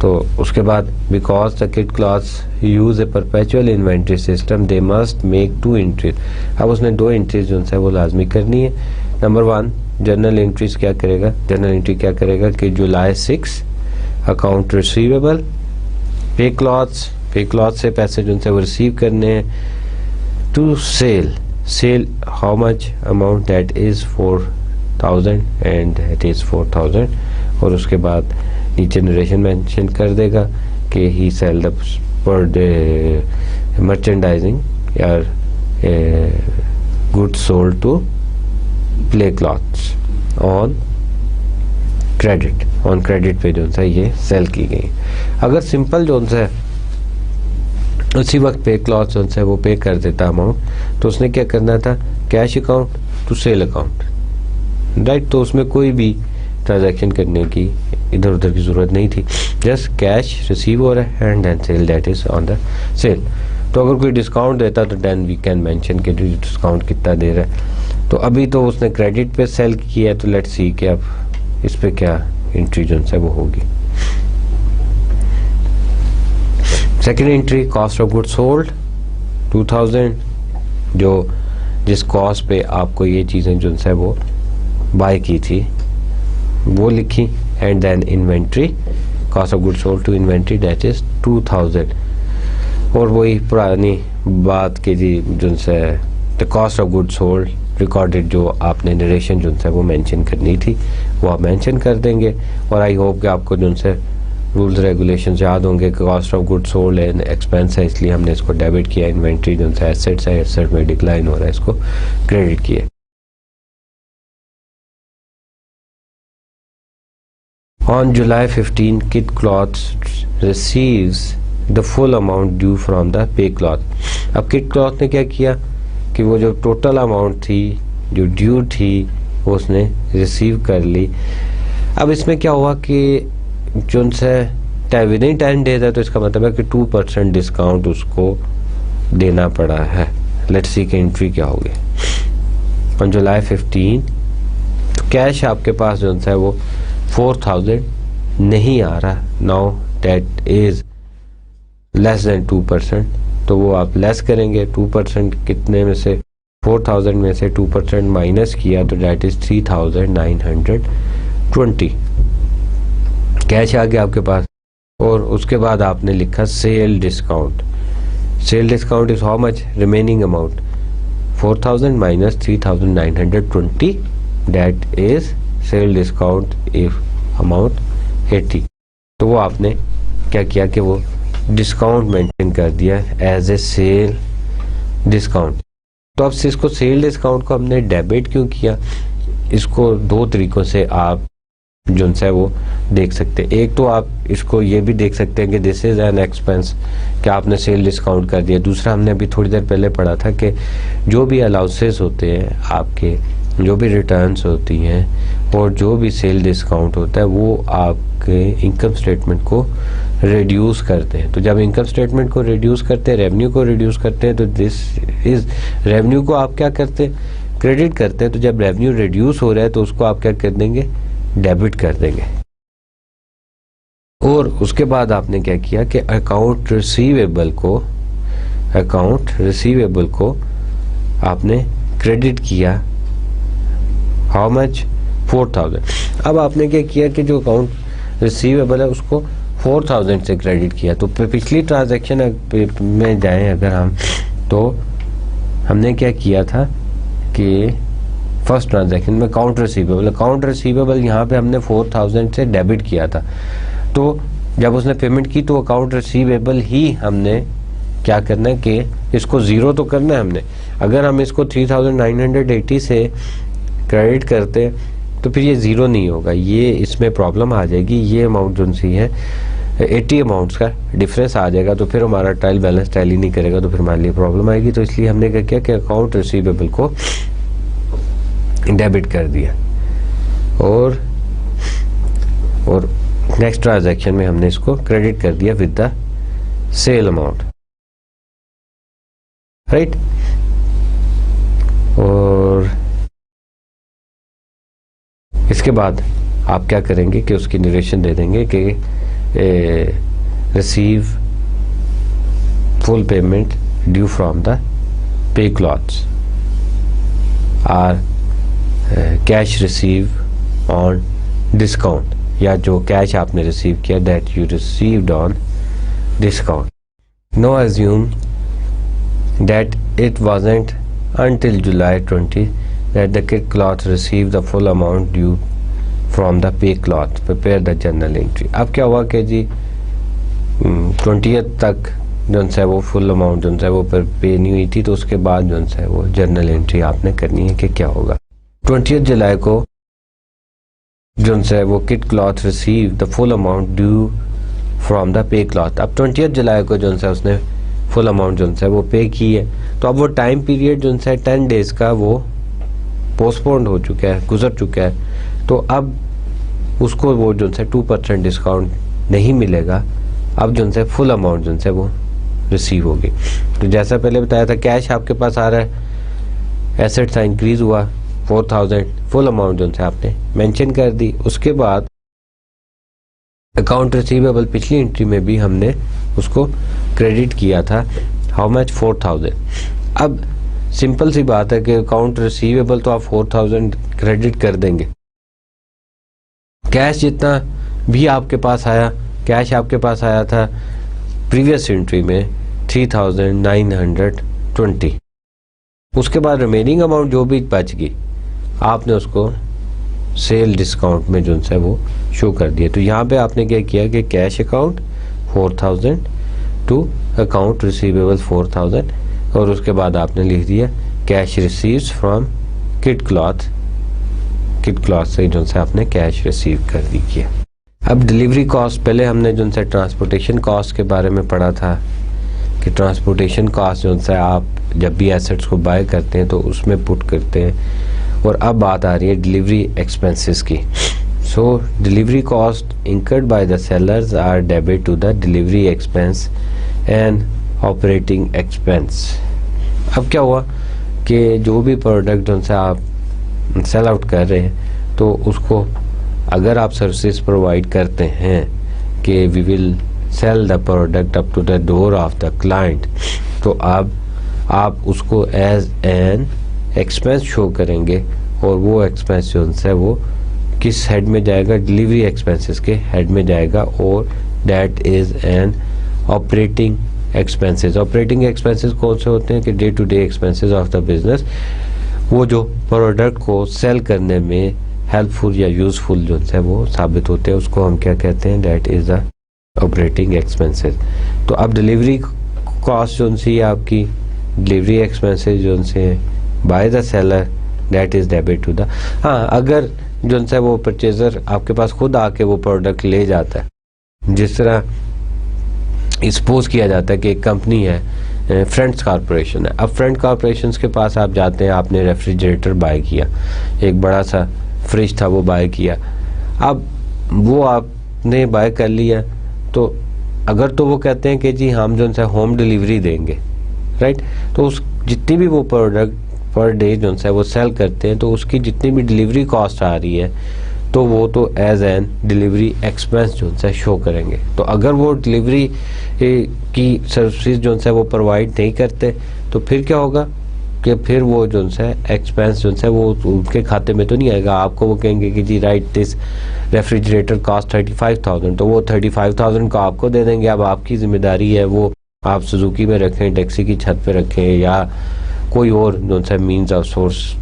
तो उसके बाद because the kid clothes use A perpetual inventory system they must make 2 entries. अब उसने 2 एंट्रीज जो है वो लाजमी करनी है। नंबर 1 जर्नल एंट्रीज क्या करेगा, जर्नल एंट्री क्या करेगा कि जुलाई 6 अकाउंट रिसीवेबल पे क्लॉथ से पैसे जो है वो रिसीव करने हैं to sale how much amount that is 4000 and that is 4000, और उसके बाद नीचे नरेशन मेंशन कर देगा कि he sell the per day merchandising यार goods sold to play clothes on credit पे जो है ये सेल की गई। अगर सिंपल जो है उसी वक्त पे क्लॉथ जो है वो पे कर देता अमाउंट, तो उसने क्या करना था cash account to sale account, right. तो उसमें कोई भी ट्रांजैक्शन करने की इधर उधर की ज़रूरत नहीं थी, जस्ट कैश रिसीव हो रहा है and then sale that is on the sale. तो अगर कोई डिस्काउंट देता तो देन वी कैन मेंशन कि डिस्काउंट कितना दे रहा है। तो अभी तो उसने क्रेडिट पे सेल किया है, तो लेट्स सी कि अब इस पे क्या एंट्री जो है वो होगी। Second entry cost of goods sold 2000, जो जिस कॉस्ट पे आपको ये चीज़ें जो है वो बाय की थी वो लिखी, and then inventory cost of goods sold to inventory that is 2000, और वही पुरानी बात की जी जो है the cost of goods sold recorded जो आपने नरेशन जो है वो मेंशन करनी थी वो आप मेंशन कर देंगे। और आई होप कि आपको जो है रूल्स रेगुलेशन याद होंगे कि cost of goods sold and expense है, इसलिए हमने इसको डेबिट किया। इन्वेंट्री जो है एसेट्स है, एसेट में डिक्लाइन हो रहा है, इसको क्रेडिट किया। On July 15, Kid Cloths receives the full amount due from the Pay Cloth. अब Kid Cloth ने क्या किया कि वो जो टोटल अमाउंट थी जो ड्यू थी वो उसने रिसीव कर ली। अब इसमें क्या हुआ कि जो उनसे विद इन 10 डेज है, तो इसका मतलब है कि 2% डिस्काउंट उसको देना पड़ा है। लेट्स सी की एंट्री क्या होगी। ऑन जुलाई 15 तो कैश आपके पास जो है वो 4000 नहीं आ रहा, now that is less than 2%, तो वो आप लेस करेंगे 2%। कितने में से 4000 में से 2% माइनस किया तो दैट इज 3920 कैश आ गया आपके पास। और उसके बाद आपने लिखा sale discount is how much remaining amount 4000 minus 3920 that is sale discount if amount 80। तो वो आपने क्या किया कि वो डिस्काउंट मेंशन कर दिया एज ए सेल डिस्काउंट। तो अब से इसको सेल डिस्काउंट को हमने डेबिट क्यों किया, इसको 2 तरीकों से आप जो है वो देख सकते हैं। एक तो आप इसको ये भी देख सकते हैं कि दिस इज एन एक्सपेंस, कि आपने सेल डिस्काउंट कर दिया। दूसरा हमने अभी थोड़ी देर पहले पढ़ा था कि जो भी अलाउंसेस होते हैं आपके, जो भी रिटर्न्स होती हैं और जो भी सेल डिस्काउंट होता है वो आपके इनकम स्टेटमेंट को रिड्यूस करते हैं। तो जब इनकम स्टेटमेंट को रिड्यूस करते हैं, रेवेन्यू को रिड्यूस करते हैं, तो दिस इज रेवेन्यू को आप क्या करते हैं, क्रेडिट करते हैं। तो जब रेवेन्यू रिड्यूस हो रहा है तो उसको आप क्या कर देंगे, डेबिट कर देंगे। और उसके बाद आपने क्या किया कि अकाउंट रिसीवेबल को आपने क्रेडिट किया हाउ मच 4000। अब आपने क्या किया कि जो अकाउंट रिसीवेबल है उसको 4000 से क्रेडिट किया। तो पिछली ट्रांजैक्शन में जाएं अगर हम, तो हमने क्या किया था कि फर्स्ट ट्रांजैक्शन में अकाउंट रिसीवेबल यहाँ पे हमने 4000 से डेबिट किया था, तो जब उसने पेमेंट की तो अकाउंट रिसीवेबल ही हमने क्या करना है कि इसको ज़ीरो तो करना है हमने। अगर हम इसको 3980 से क्रेडिट करते तो फिर ये ज़ीरो नहीं होगा, ये इसमें प्रॉब्लम आ जाएगी, ये अमाउंट जो सी है 80 अमाउंट्स का डिफरेंस आ जाएगा, तो फिर हमारा ट्रायल बैलेंस टैली नहीं करेगा, तो फिर हमारे लिए प्रॉब्लम आएगी। तो इसलिए हमने क्या किया कि अकाउंट रिसीवेबल को डेबिट कर दिया और नेक्स्ट ट्रांजैक्शन में हमने इसको क्रेडिट कर दिया with the sale amount, right. और इसके बाद आप क्या करेंगे कि उसकी नरेशन दे देंगे कि receive full payment due from the pay clothes are cash receive on discount, या जो कैश आपने रिसीव किया that you received on discount. No assume that it wasn't until July 20 that the kit cloth received the full amount due from the pay cloth. Prepare the journal entry. अब क्या हुआ कि जी 20th तक जो है वो full amount जो है वो पर पे नहीं हुई थी, तो उसके बाद जो है वो जर्नल एंट्री आपने करनी है कि क्या होगा। 20 जुलाई को जो है वो kit cloth receive the full amount due from the पे क्लॉथ। अब 20 जुलाई को जो है उसने फुल अमाउंट जो है वो पे की है, तो अब वो टाइम पीरियड जो है 10 डेज़ का वो पोस्टपोन्ड हो चुका है, गुजर चुका है, तो अब उसको वो जो है 2% डिस्काउंट नहीं मिलेगा, अब जो है फुल अमाउंट जो है वो रिसीव होगी। तो जैसा पहले बताया था कैश आपके पास आ रहा है, एसेट्स इंक्रीज हुआ 4000, फुल अमाउंट जो है आपने मेंशन कर दी। उसके बाद अकाउंट रिसीवेबल पिछली एंट्री में भी हमने उसको क्रेडिट किया था, हाउ मच 4000। अब सिंपल सी बात है कि अकाउंट रिसीवेबल तो आप 4000 क्रेडिट कर देंगे, कैश जितना भी आपके पास आया, कैश आपके पास आया था प्रीवियस एंट्री में 3920, उसके बाद रिमेनिंग अमाउंट जो भी बच गई आपने उसको सेल डिस्काउंट में जो है वो शो कर दिया। तो यहाँ पे आपने क्या किया कि cash account 4000 to account receivable 4000, और उसके बाद आपने लिख दिया cash receives from kit cloth से जो है आपने कैश रिसीव कर दी किया। अब डिलीवरी कॉस्ट, पहले हमने जो है ट्रांसपोर्टेशन कॉस्ट के बारे में पढ़ा था कि ट्रांसपोर्टेशन कॉस्ट जो है आप जब भी एसेट्स को बाय करते हैं तो उसमें पुट करते हैं, और अब बात आ रही है डिलीवरी एक्सपेंसेस की। So delivery cost incurred by the sellers are debit to the delivery expense and operating expense. अब क्या हुआ कि जो भी प्रोडक्ट जो है आप सेल आउट कर रहे हैं तो उसको अगर आप सर्विसेज प्रोवाइड करते हैं कि we will sell the product up to the door of the client, तो अब आप उसको एज एन एक्सपेंस शो करेंगे, और वो एक्सपेंस जो है वो किस हेड में जाएगा, डिलीवरी एक्सपेंसेस के हेड में जाएगा, और that is an operating expenses. Operating expenses कौन से होते हैं कि day to day expenses of the business, वो जो प्रोडक्ट को सेल करने में हेल्पफुल या यूज़फुल जो है वो साबित होते हैं, उसको हम क्या कहते हैं, that is the operating expenses. तो अब डिलीवरी कॉस्ट जो सी आपकी डिलीवरी एक्सपेंसेस जो से by the seller that is debit to the, हाँ अगर जो है वो परचेज़र आपके पास खुद आके वो प्रोडक्ट ले जाता है, जिस तरह सपोज किया जाता है कि एक कंपनी है फ्रेंड्स कॉरपोरेशन है, अब फ्रेंड कॉरपोरेशन के पास आप जाते हैं, आपने रेफ्रिजरेटर बाय किया, एक बड़ा सा फ्रिज था वो बाय किया, अब वो आपने बाय कर लिया, तो अगर तो वो कहते हैं कि जी हम जो है होम डिलीवरी देंगे, राइट, तो उस जितनी भी वो प्रोडक्ट पर डे जो है वो सेल करते हैं तो उसकी जितनी भी डिलीवरी कॉस्ट आ रही है तो वो तो एज एन डिलीवरी एक्सपेंस जो है शो करेंगे। तो अगर वो डिलीवरी की सर्विसेज जो है वो प्रोवाइड नहीं करते तो फिर क्या होगा कि फिर वो जो है एक्सपेंस जो है वो उनके खाते में तो नहीं आएगा, आपको वो कहेंगे कि जी राइट दिस रेफ्रिजरेटर कॉस्ट 35,000, तो वो 35,000 को आपको दे देंगे। अब आपकी जिम्मेदारी है वो आप सुजुकी में रखें, टैक्सी की छत पे रखें, या कोई और जो है मीन्स ऑफ सोर्स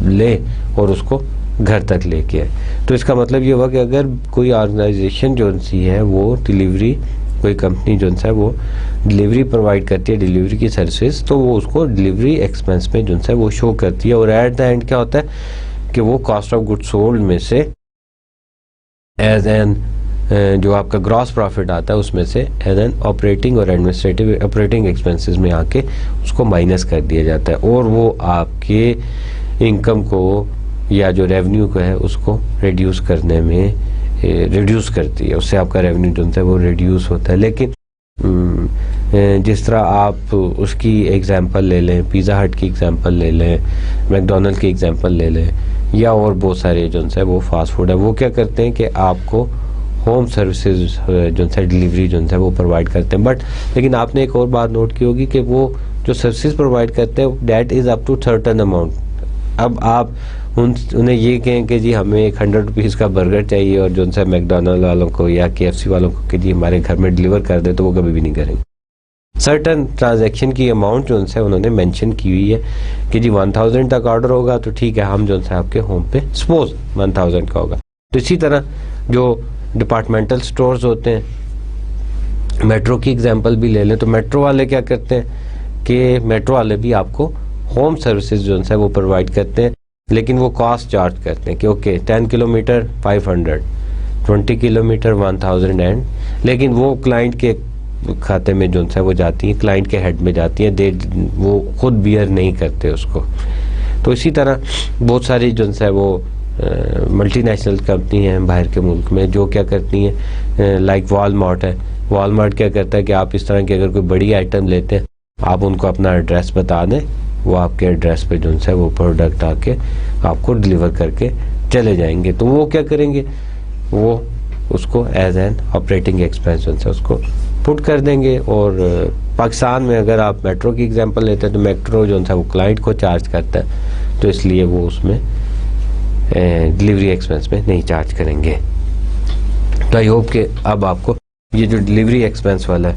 ले और उसको घर तक लेके आए। तो इसका मतलब ये हुआ कि अगर कोई ऑर्गेनाइजेशन जो सी है वो डिलीवरी, कोई कंपनी जो है वो डिलीवरी प्रोवाइड करती है, डिलीवरी की सर्विस, तो वो उसको डिलीवरी एक्सपेंस में जो है वो शो करती है। और एट द एंड क्या होता है कि वो कॉस्ट ऑफ गुड सोल्ड में से एज एन जो आपका ग्रॉस प्रॉफिट आता है उसमें से एज एन ऑपरेटिंग और एडमिनिस्ट्रेटिव ऑपरेटिंग एक्सपेंसेस में आके उसको माइनस कर दिया जाता है, और वो आपके इनकम को या जो रेवेन्यू को है उसको रिड्यूस करने में रिड्यूस करती है, उससे आपका रेवेन्यू जो है वो रिड्यूस होता है। लेकिन जिस तरह आप उसकी एग्जांपल ले लें, पिज़्ज़ा हट की एग्जांपल ले लें, मैकडोनल्ड की एग्जांपल ले लें, या और बहुत सारे जो है वो फास्ट फूड है, वो क्या करते हैं कि आपको होम सर्विसेज जो है डिलीवरी जो है वो प्रोवाइड करते हैं। बट लेकिन आपने एक और बात नोट की होगी कि वो जो सर्विसेज प्रोवाइड करते हैं that is up to certain amount. अब आप उन्हें ये कहें कि जी हमें 100 रुपीज़ का बर्गर चाहिए और जो है मैकडोनल्ड वालों को या KFC वालों को कि जी हमारे घर में डिलीवर कर दे, तो वो कभी भी नहीं करेंगे। सर्टन ट्रांजैक्शन की अमाउंट जो है उन्होंने मेंशन की हुई है कि जी 1000 तक ऑर्डर होगा तो ठीक है, हम जो है आपके होम पे सपोज 1000 का होगा। तो इसी तरह जो डिपार्टमेंटल स्टोर्स होते हैं, मेट्रो की एग्जांपल भी ले लें, तो मेट्रो वाले क्या करते हैं कि मेट्रो वाले भी आपको होम सर्विसेज जो है वो प्रोवाइड करते हैं, लेकिन वो कॉस्ट चार्ज करते हैं कि ओके 10 किलोमीटर 500, 20 किलोमीटर 1000 एंड, लेकिन वो क्लाइंट के खाते में जो है वो जाती है, क्लाइंट के हेड में जाती है, वो खुद बियर नहीं करते उसको। तो इसी तरह बहुत सारी जो है वो मल्टीनेशनल कंपनी हैं बाहर के मुल्क में जो क्या करती हैं, लाइक वॉलमार्ट है। वॉलमार्ट क्या करता है कि आप इस तरह की अगर कोई बड़ी आइटम लेते हैं, आप उनको अपना एड्रेस बता दें, वो आपके एड्रेस पे जो है वो प्रोडक्ट आके आपको डिलीवर करके चले जाएंगे। तो वो क्या करेंगे, वो उसको एज एन ऑपरेटिंग एक्सपेंस जो है उसको पुट कर देंगे। और पाकिस्तान में अगर आप मेट्रो की एग्जांपल लेते हैं तो मेट्रो जो है वो क्लाइंट को चार्ज करता है, तो इसलिए वो उसमें डिलीवरी एक्सपेंस में नहीं चार्ज करेंगे। तो आई होप कि अब आपको ये जो डिलीवरी एक्सपेंस वाला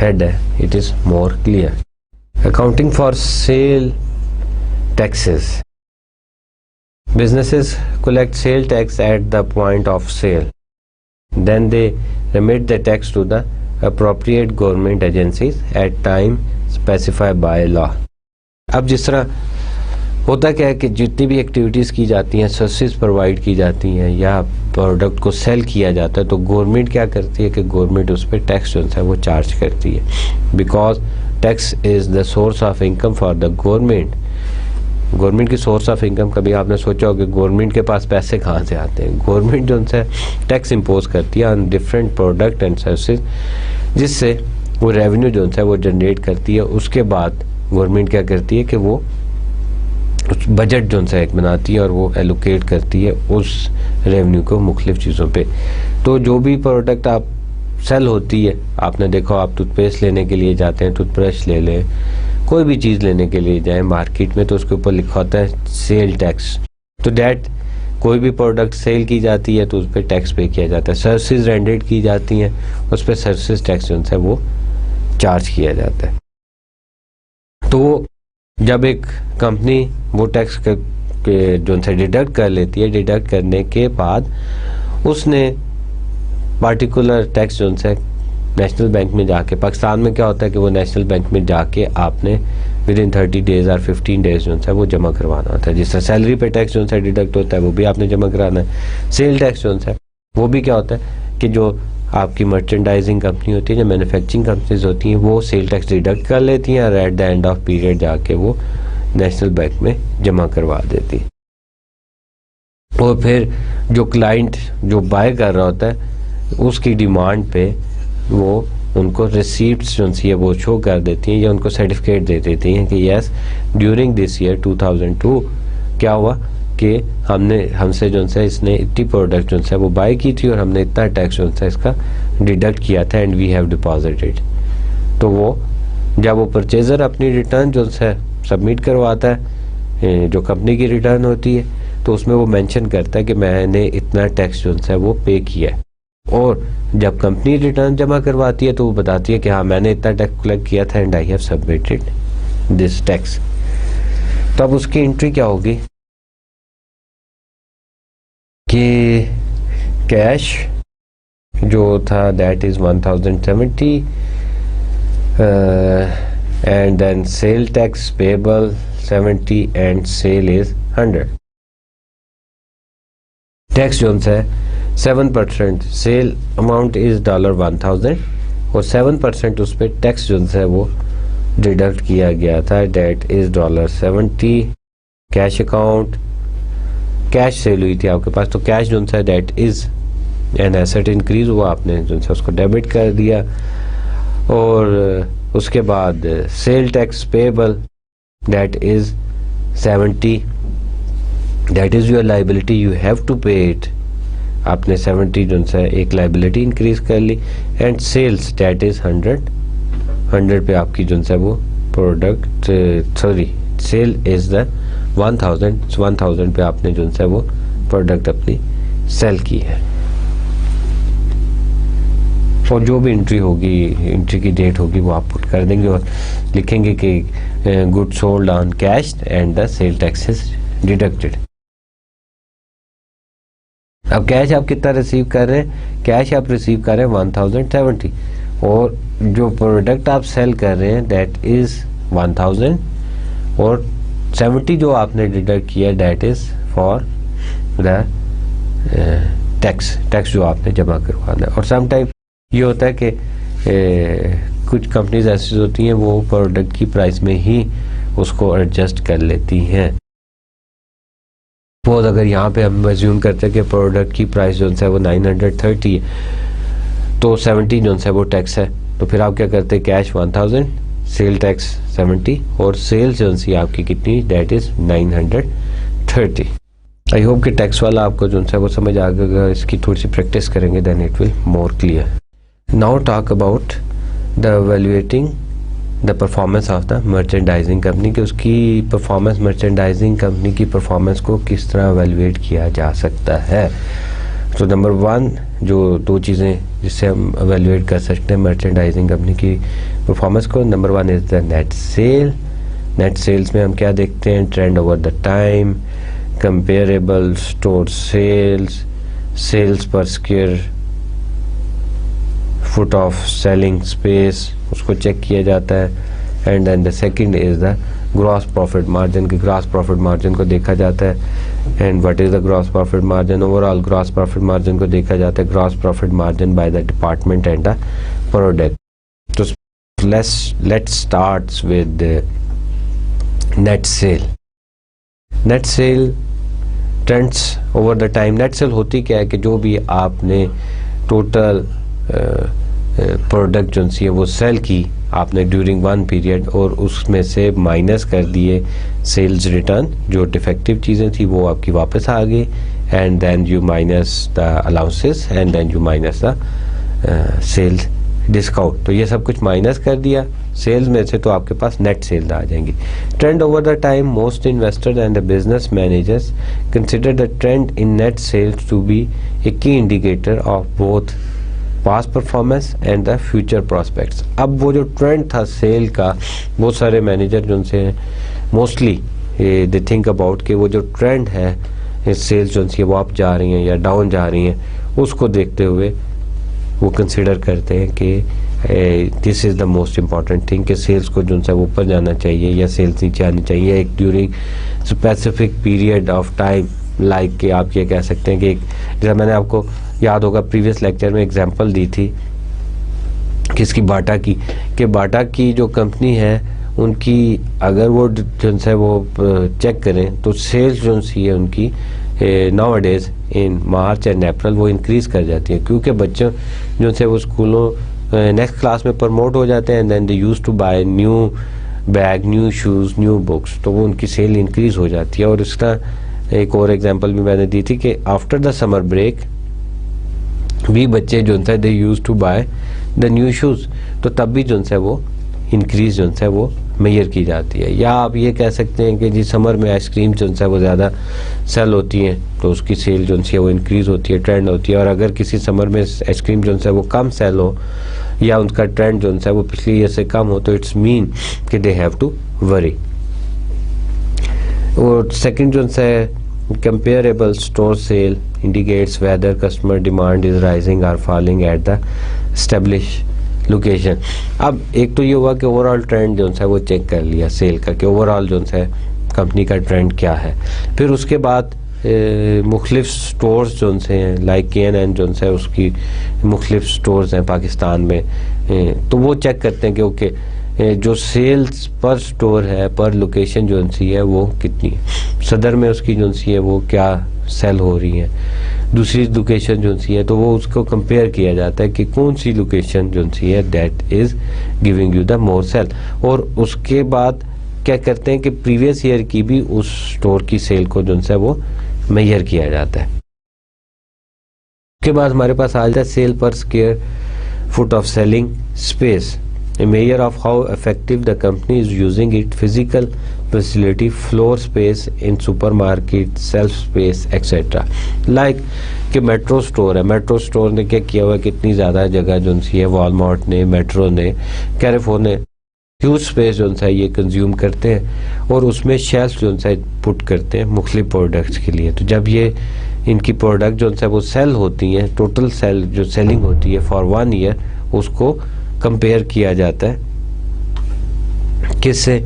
हेड है it is more clear. Accounting for sale taxes. Businesses collect sale tax at the point of sale. Then they remit the tax to the appropriate government agencies at time specified by law. अब जिस तरह होता क्या है कि जितनी भी activities की जाती हैं, सर्विसेज प्रोवाइड की जाती हैं या प्रोडक्ट को सेल किया जाता है, तो गवर्नमेंट क्या करती है कि गवर्नमेंट उस पर टैक्स जो है वो चार्ज करती है, because tax is the source of income for the government. Government की सोर्स ऑफ इनकम, कभी आपने सोचा हो कि गवर्नमेंट के पास पैसे कहाँ से आते हैं? गवर्नमेंट जो है टैक्स इम्पोज करती है on different product and services, जिससे वो रेवेन्यू जो है वो जनरेट करती है। उसके बाद गवर्नमेंट क्या करती है कि वो बजट जो है एक बनाती है और वो एलोकेट करती है उस रेवेन्यू को मुख्तलिफ चीज़ों पे। तो जो भी प्रोडक्ट आप सेल होती है, आपने देखो आप टूथपेस्ट लेने के लिए जाते हैं, टूथब्रश ले लें, कोई भी चीज़ लेने के लिए जाएं मार्केट में, तो उसके ऊपर लिखा होता है सेल टैक्स। तो डैट कोई भी प्रोडक्ट सेल की जाती है तो उस पर टैक्स पे किया जाता है। सर्विसेज रेंडेड की जाती हैं, उस पर सर्विसेज टैक्स जो है वो चार्ज किया जाता है। तो जब एक कंपनी वो टैक्स जो है डिडक्ट कर लेती है, डिडक्ट करने के बाद उसने पार्टिकुलर टैक्स जो है नेशनल बैंक में जाके, पाकिस्तान में क्या होता है कि वो नेशनल बैंक में जाके आपने विद इन 30 डेज और 15 डेज जो है वो जमा करवाना होता है। जिस तरह सैलरी पे टैक्स जो है डिडक्ट होता है वो भी आपने जमा कराना है। सेल टैक्स जो है वो भी क्या होता है कि जो आपकी मर्चेंडाइजिंग कंपनी होती है, जो मैन्युफैक्चरिंग कंपनीज होती हैं, वो सेल टैक्स डिडक्ट कर लेती हैं और eight the end of period जाके वो नेशनल बैंक में जमा करवा देती है। और फिर जो क्लाइंट जो बाय कर रहा होता है उसकी डिमांड पे वो उनको रिसीप्ट्स जो है वो शो कर देती हैं या उनको सर्टिफिकेट दे देती हैं कि यस ड्यूरिंग दिस ईयर 2002 क्या हुआ कि हमसे जो है इसने इतनी प्रोडक्ट जो है वो बाय की थी और हमने इतना टैक्स जो है इसका डिडक्ट किया था एंड वी हैव डिपॉजिटेड। तो वो जब वो परचेज़र अपनी रिटर्न जो है सबमिट करवाता है, जो कंपनी की रिटर्न होती है, तो उसमें वो मेंशन करता है कि मैंने इतना टैक्स जो है वो पे किया है। और जब कंपनी रिटर्न जमा करवाती है तो वो बताती है कि हाँ मैंने इतना टैक्स कलेक्ट किया था and I have submitted this tax. तो अब उसकी एंट्री क्या होगी कि कैश जो था that is 1070 and then sale tax payable 70 and sale is 100। Tax जो है 7%, सेल अमाउंट इज $1000 और 7% उस पर टैक्स जो है वो डिडक्ट किया गया था, that is $70। Cash account, cash sale हुई थी आपके पास, तो कैश जो है that is an asset increase हुआ, आपने जो है उसको डेबिट कर दिया। और उसके बाद sale tax payable that is 70, that is your liability, you have to pay it. आपने 70 जो है एक लाइबिलिटी इंक्रीज कर ली। एंड सेल्स दैट इज 100 पे आपकी जो है वो product, sorry sale is the 1000 पे आपने जो है वो प्रोडक्ट अपनी सेल की है। और जो भी एंट्री होगी, एंट्री की डेट होगी वो आप पुट कर देंगे और लिखेंगे कि good sold on cash and the sale tax is deducted. अब कैश आप कितना रिसीव कर रहे हैं, कैश आप रिसीव कर रहे हैं 1070 और जो प्रोडक्ट आप सेल कर रहे हैं दैट इज 1000 और 70 जो आपने डिडक्ट किया that is for the tax जो आपने जमा करवाना है। और समटाइम ये होता है कि कुछ कंपनीज ऐसी होती हैं वो प्रोडक्ट की प्राइस में ही उसको एडजस्ट कर लेती हैं। सपोज अगर यहाँ पे हम एज्यूम करते हैं कि प्रोडक्ट की प्राइस जो है वो 930 है तो 70 जो है वो टैक्स है, तो फिर आप क्या करते हैं कैश 1000, सेल टैक्स 70 और सेल्स जो सी आपकी कितनी दैट इज 930। आई होप कि टैक्स वाला आपको जो है वो समझ आ गया। अगर इसकी थोड़ी सी प्रैक्टिस करेंगे then it will more clear. Now talk about the evaluating the performance of the merchandising company, कि उसकी परफॉर्मेंस, मर्चेंडाइजिंग कंपनी की परफॉर्मेंस को किस तरह एवेल्युएट किया जा सकता है। तो नंबर 1 जो 2 चीज़ें जिससे हम एवेल्युएट कर सकते हैं मर्चेंडाइजिंग कंपनी की परफॉर्मेंस को, number 1 is the net sale. Net sales में हम क्या देखते हैं, trend over the time, comparable store sales, sales per square foot of selling space, उसको चेक किया जाता है। And then the second is the gross profit margin, की ग्रॉस प्रॉफिट मार्जिन को देखा जाता है। And what is the gross profit margin, overall gross profit margin को देखा जाता है, gross profit margin by the department and the product. तो let's start with net sale. Net sale trends over the time. Net sale होती क्या है कि जो भी आपने टोटल प्रोडक्ट जो सी है वो सेल की आपने ड्यूरिंग 1 पीरियड और उसमें से माइनस कर दिए सेल्स रिटर्न, जो डिफेक्टिव चीज़ें थी वो आपकी वापस आ गई। And then you minus the allowances and then you minus the sales discount. तो ये सब कुछ माइनस कर दिया सेल्स में से, तो आपके पास नेट सेल्स आ जाएंगी। Trend over the time, most investors and the business managers consider the trend in net sales to be a key indicator of both past performance and the future prospects. अब वो जो trend था cell का, बहुत सारे manager जो उनसे mostly they think about कि वो जो ट्रेंड है सेल्स जो सी वो अप जा रही हैं या डाउन जा रही हैं, उसको देखते हुए वो कंसिडर करते हैं कि this is the most important thing कि सेल्स को जो है वो ऊपर जाना चाहिए या सेल्स नीचे आनी चाहिए एक during specific period of time. Like कि आप ये कह सकते हैं कि एक, जैसा मैंने आपको याद होगा प्रीवियस लेक्चर में एग्जांपल दी थी किसकी, बाटा की, कि बाटा की जो कंपनी है उनकी अगर वो जो है वो चेक करें तो सेल्स जो सी है उनकी now days in March and April वो इंक्रीज़ कर जाती है, क्योंकि बच्चों जो से वो स्कूलों नेक्स्ट क्लास में प्रमोट हो जाते हैं and then they use to buy new bag, new shoes, new books, तो वो उनकी सेल इंक्रीज़ हो जाती है। और इसका एक और एग्जांपल भी मैंने दी थी कि आफ्टर द समर ब्रेक भी बच्चे जो है they use to buy the new shoes, तो तब भी जो है वो इंक्रीज़ जो है वो मेजर की जाती है। या आप ये कह सकते हैं कि जी समर में आइसक्रीम जो है वो ज़्यादा सेल होती हैं तो उसकी सेल जो है वो इंक्रीज़ होती है, ट्रेंड होती है। और अगर किसी समर में आइसक्रीम जो है वो कम सेल हो या उनका ट्रेंड जो है वो पिछले ईयर से कम हो, तो इट्स मीन कि दे हैव टू वरी। और सेकंड जो है comparable store sale indicates whether customer demand is rising or falling at the establish location. अब एक तो ये हुआ कि ओवरऑल ट्रेंड जो है वो चेक कर लिया सेल का कि ओवरऑल जो है कंपनी का ट्रेंड क्या है। फिर उसके बाद मुख्तलिफ स्टोर्स जो से हैं लाइक KNN जो है उसकी मुख्तलिफ स्टोर्स हैं पाकिस्तान में, तो वो चेक करते हैं कि ओके जो सेल्स पर स्टोर है पर लोकेशन जो सी है वो कितनी है। सदर में उसकी जो सी है वो क्या सेल हो रही है, दूसरी लोकेशन जो सी है तो वो उसको कंपेयर किया जाता है कि कौन सी लोकेशन जो सी है that is giving you the more sale. और उसके बाद क्या करते हैं कि प्रीवियस ईयर की भी उस स्टोर की सेल को जो है वो मेजर किया जाता है। उसके बाद हमारे पास आ जाता है सेल पर square foot of selling space, a measure of how effective the company is using its physical facility, floor space in supermarket, shelf space etc. like कि मेट्रो स्टोर है, मेट्रो स्टोर ने क्या किया हुआ है, कितनी ज़्यादा जगह जो सी है वॉलमार्ट ने, मेट्रो ने, कैरेफोर ने ह्यूज स्पेस जो है ये कंज्यूम करते हैं और उसमें शेल्फ जो है पुट करते हैं मुख्तलिफ प्रोडक्ट्स के लिए। तो जब ये इनकी प्रोडक्ट जो है वो सेल होती हैं, टोटल सेल जो सेलिंग होती है फॉर 1 ईयर उसको कंपेयर किया जाता है किससे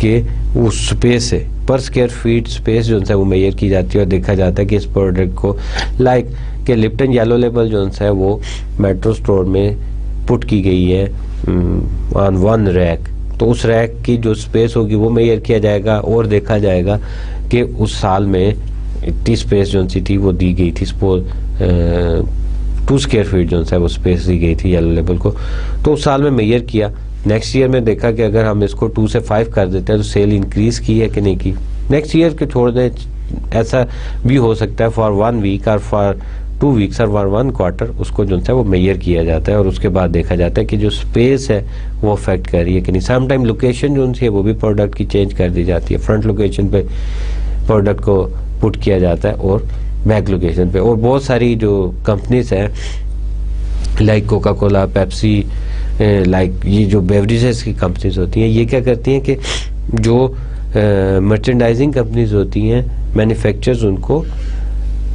कि उस स्पेस से पर स्क्वायर फीट स्पेस जो है वो मेजर की जाती है और देखा जाता है कि इस प्रोडक्ट को लाइक कि लिप्टन येलो लेबल जो है वो मेट्रो स्टोर में पुट की गई है ऑन 1 रैक, तो उस रैक की जो स्पेस होगी वो मेजर किया जाएगा और देखा जाएगा कि उस साल में इतनी स्पेस जो सी थी वो दी गई थी, सपोज 2 स्क्वायर फीट जो है वो स्पेस दी गई थी येलो लेबल को, तो उस साल में मेजर किया। नेक्स्ट ईयर में देखा कि अगर हम इसको 2 से 5 कर देते हैं तो सेल इंक्रीज की है कि नहीं की। नेक्स्ट ईयर के छोड़ दें, ऐसा भी हो सकता है फॉर 1 वीक और फॉर 2 वीक्स और फॉर 1 क्वार्टर उसको जो है वो मेजर किया जाता है और उसके बाद देखा जाता है कि जो स्पेस है वो अफेक्ट कर रही है कि नहीं। सम टाइम लोकेशन जो है वो भी प्रोडक्ट की चेंज कर दी जाती है, फ्रंट लोकेशन पे प्रोडक्ट को पुट किया जाता है और बैक लोकेशन पे। और बहुत सारी जो कंपनीज हैं like Coca Cola, Pepsi, like ये जो बेवरेजेस की कंपनीज होती हैं ये क्या करती हैं कि जो मर्चेंडाइजिंग कंपनीज होती हैं मैन्युफैक्चरर्स उनको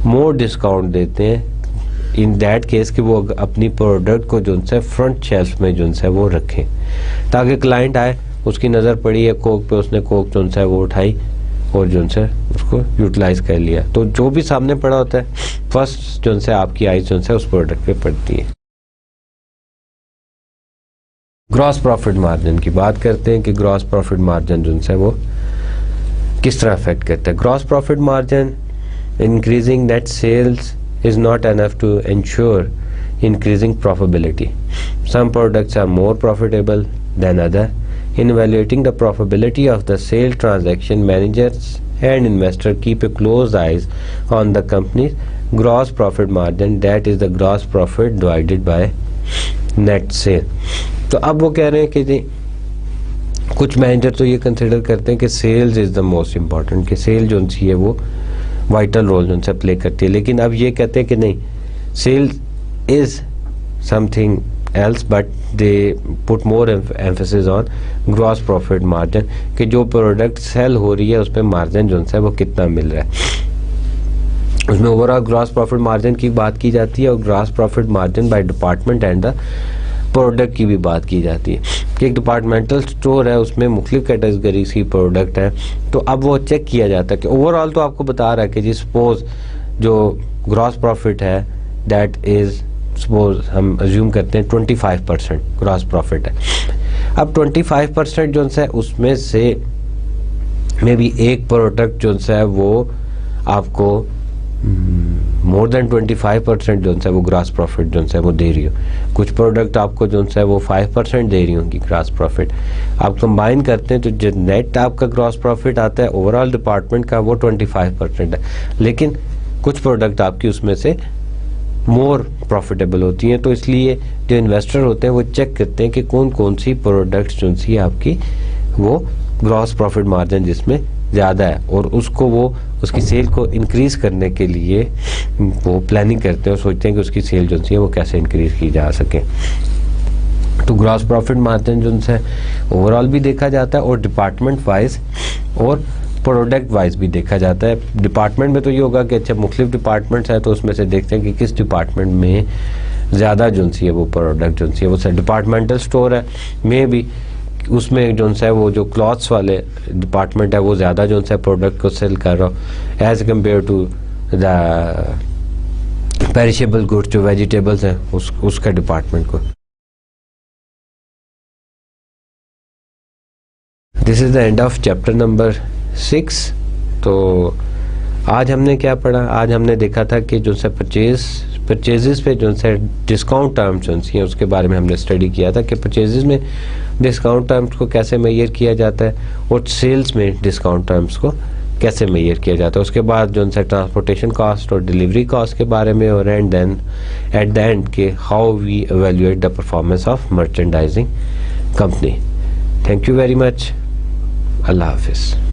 मोर डिस्काउंट देते हैं इन दैट केस कि वो अपनी प्रोडक्ट को जो है फ्रंट शेल्फ में जो है वो रखें ताकि क्लाइंट आए उसकी नज़र पड़ी है कोक पे, उसने कोक जो है वो उठाई और जो है उसको यूटिलाइज कर लिया। तो जो भी सामने पड़ा होता है फर्स्ट जो है आपकी आइज जो है उस प्रोडक्ट पे पड़ती है। ग्रॉस प्रॉफिट मार्जिन की बात करते हैं कि ग्रॉस प्रॉफिट मार्जिन जो है वो किस तरह अफेक्ट करता है। Gross profit margin increasing net sales is not enough to ensure increasing profitability. Some products are more profitable than other. In evaluating the profitability of the sale transaction, managers and investors keep a close eyes on the company's gross profit margin, that is the gross profit divided by net sale. तो अब वो कह रहे हैं कि जी कुछ manager तो ये कंसिडर करते हैं कि sales is the most important, कि सेल जो सी है वो वाइटल रोल जो है प्ले करती है, लेकिन अब ये कहते हैं कि नहीं, sales is something else but they put more emphasis on gross profit margin, कि जो प्रोडक्ट सेल हो रही है उस पर मार्जिन जो है वो कितना मिल रहा है। उसमें ओवरऑल ग्रॉस प्रॉफिट मार्जिन की बात की जाती है और gross profit margin by department and the product की भी बात की जाती है कि एक डिपार्टमेंटल स्टोर है उसमें मुख्तलिफ कैटेगरीज की प्रोडक्ट है, तो अब वो चेक किया जाता है कि ओवरऑल तो आपको बता रहा है कि जी सपोज जो ग्रॉस प्रॉफिट है दैट इज़ सपोज हम अज्यूम करते हैं 25% ग्रॉस प्रॉफिट है। अब 25% जो है उसमें से मे बी एक प्रोडक्ट जो है वो आपको मोर देन 25% जो है वो ग्रॉस प्रॉफिट जो है वो दे रही हो, कुछ प्रोडक्ट आपको जो है वो 5% दे रही होंगी ग्रॉस प्रॉफिट। आप कंबाइन करते हैं तो जो नेट आपका ग्रॉस प्रॉफिट आता है ओवरऑल डिपार्टमेंट का वो 25% है, लेकिन कुछ प्रोडक्ट आपकी उसमें से मोर प्रॉफिटेबल होती हैं। तो इसलिए जो इन्वेस्टर होते हैं वो चेक करते हैं कि कौन कौन सी प्रोडक्ट्स जो सी आपकी वो ग्रॉस प्रॉफिट मार्जिन जिसमें ज़्यादा है और उसको वो उसकी सेल को इंक्रीज़ करने के लिए वो प्लानिंग करते हैं और सोचते हैं कि उसकी सेल जो है वो कैसे इंक्रीज़ की जा सके। तो ग्रॉस प्रॉफिट मार्जिन जो है ओवरऑल भी देखा जाता है और डिपार्टमेंट वाइज और प्रोडक्ट वाइज भी देखा जाता है। डिपार्टमेंट में तो ये होगा कि अच्छा मुख्तलिफ डिपार्टमेंट्स हैं तो उसमें से देखते हैं कि किस डिपार्टमेंट में ज़्यादा जो सी है वो प्रोडक्ट जो सी है वो डिपार्टमेंटल स्टोर है में भी उसमें जो सा है वो जो क्लॉथ्स वाले डिपार्टमेंट है वो ज़्यादा जो सा प्रोडक्ट को सेल कर रहा हो as compare to the perishable goods जो वेजिटेबल्स हैं उसका डिपार्टमेंट को। This is the end of chapter number 6। तो आज हमने क्या पढ़ा, आज हमने देखा था कि जो सा परचेजेस पे जो सा डिस्काउंट टर्म्स जो हैं उसके बारे में हमने स्टडी किया था कि परचेजेस में डिस्काउंट टर्म्स को कैसे मेजर किया जाता है और सेल्स में डिस्काउंट टर्म्स को कैसे मेजर किया जाता है। उसके बाद जो सा ट्रांसपोर्टेशन कॉस्ट और डिलीवरी कॉस्ट के बारे में और and then at the end के how we evaluate the performance of merchandising company. Thank you very much. अल्लाह हाफिज़।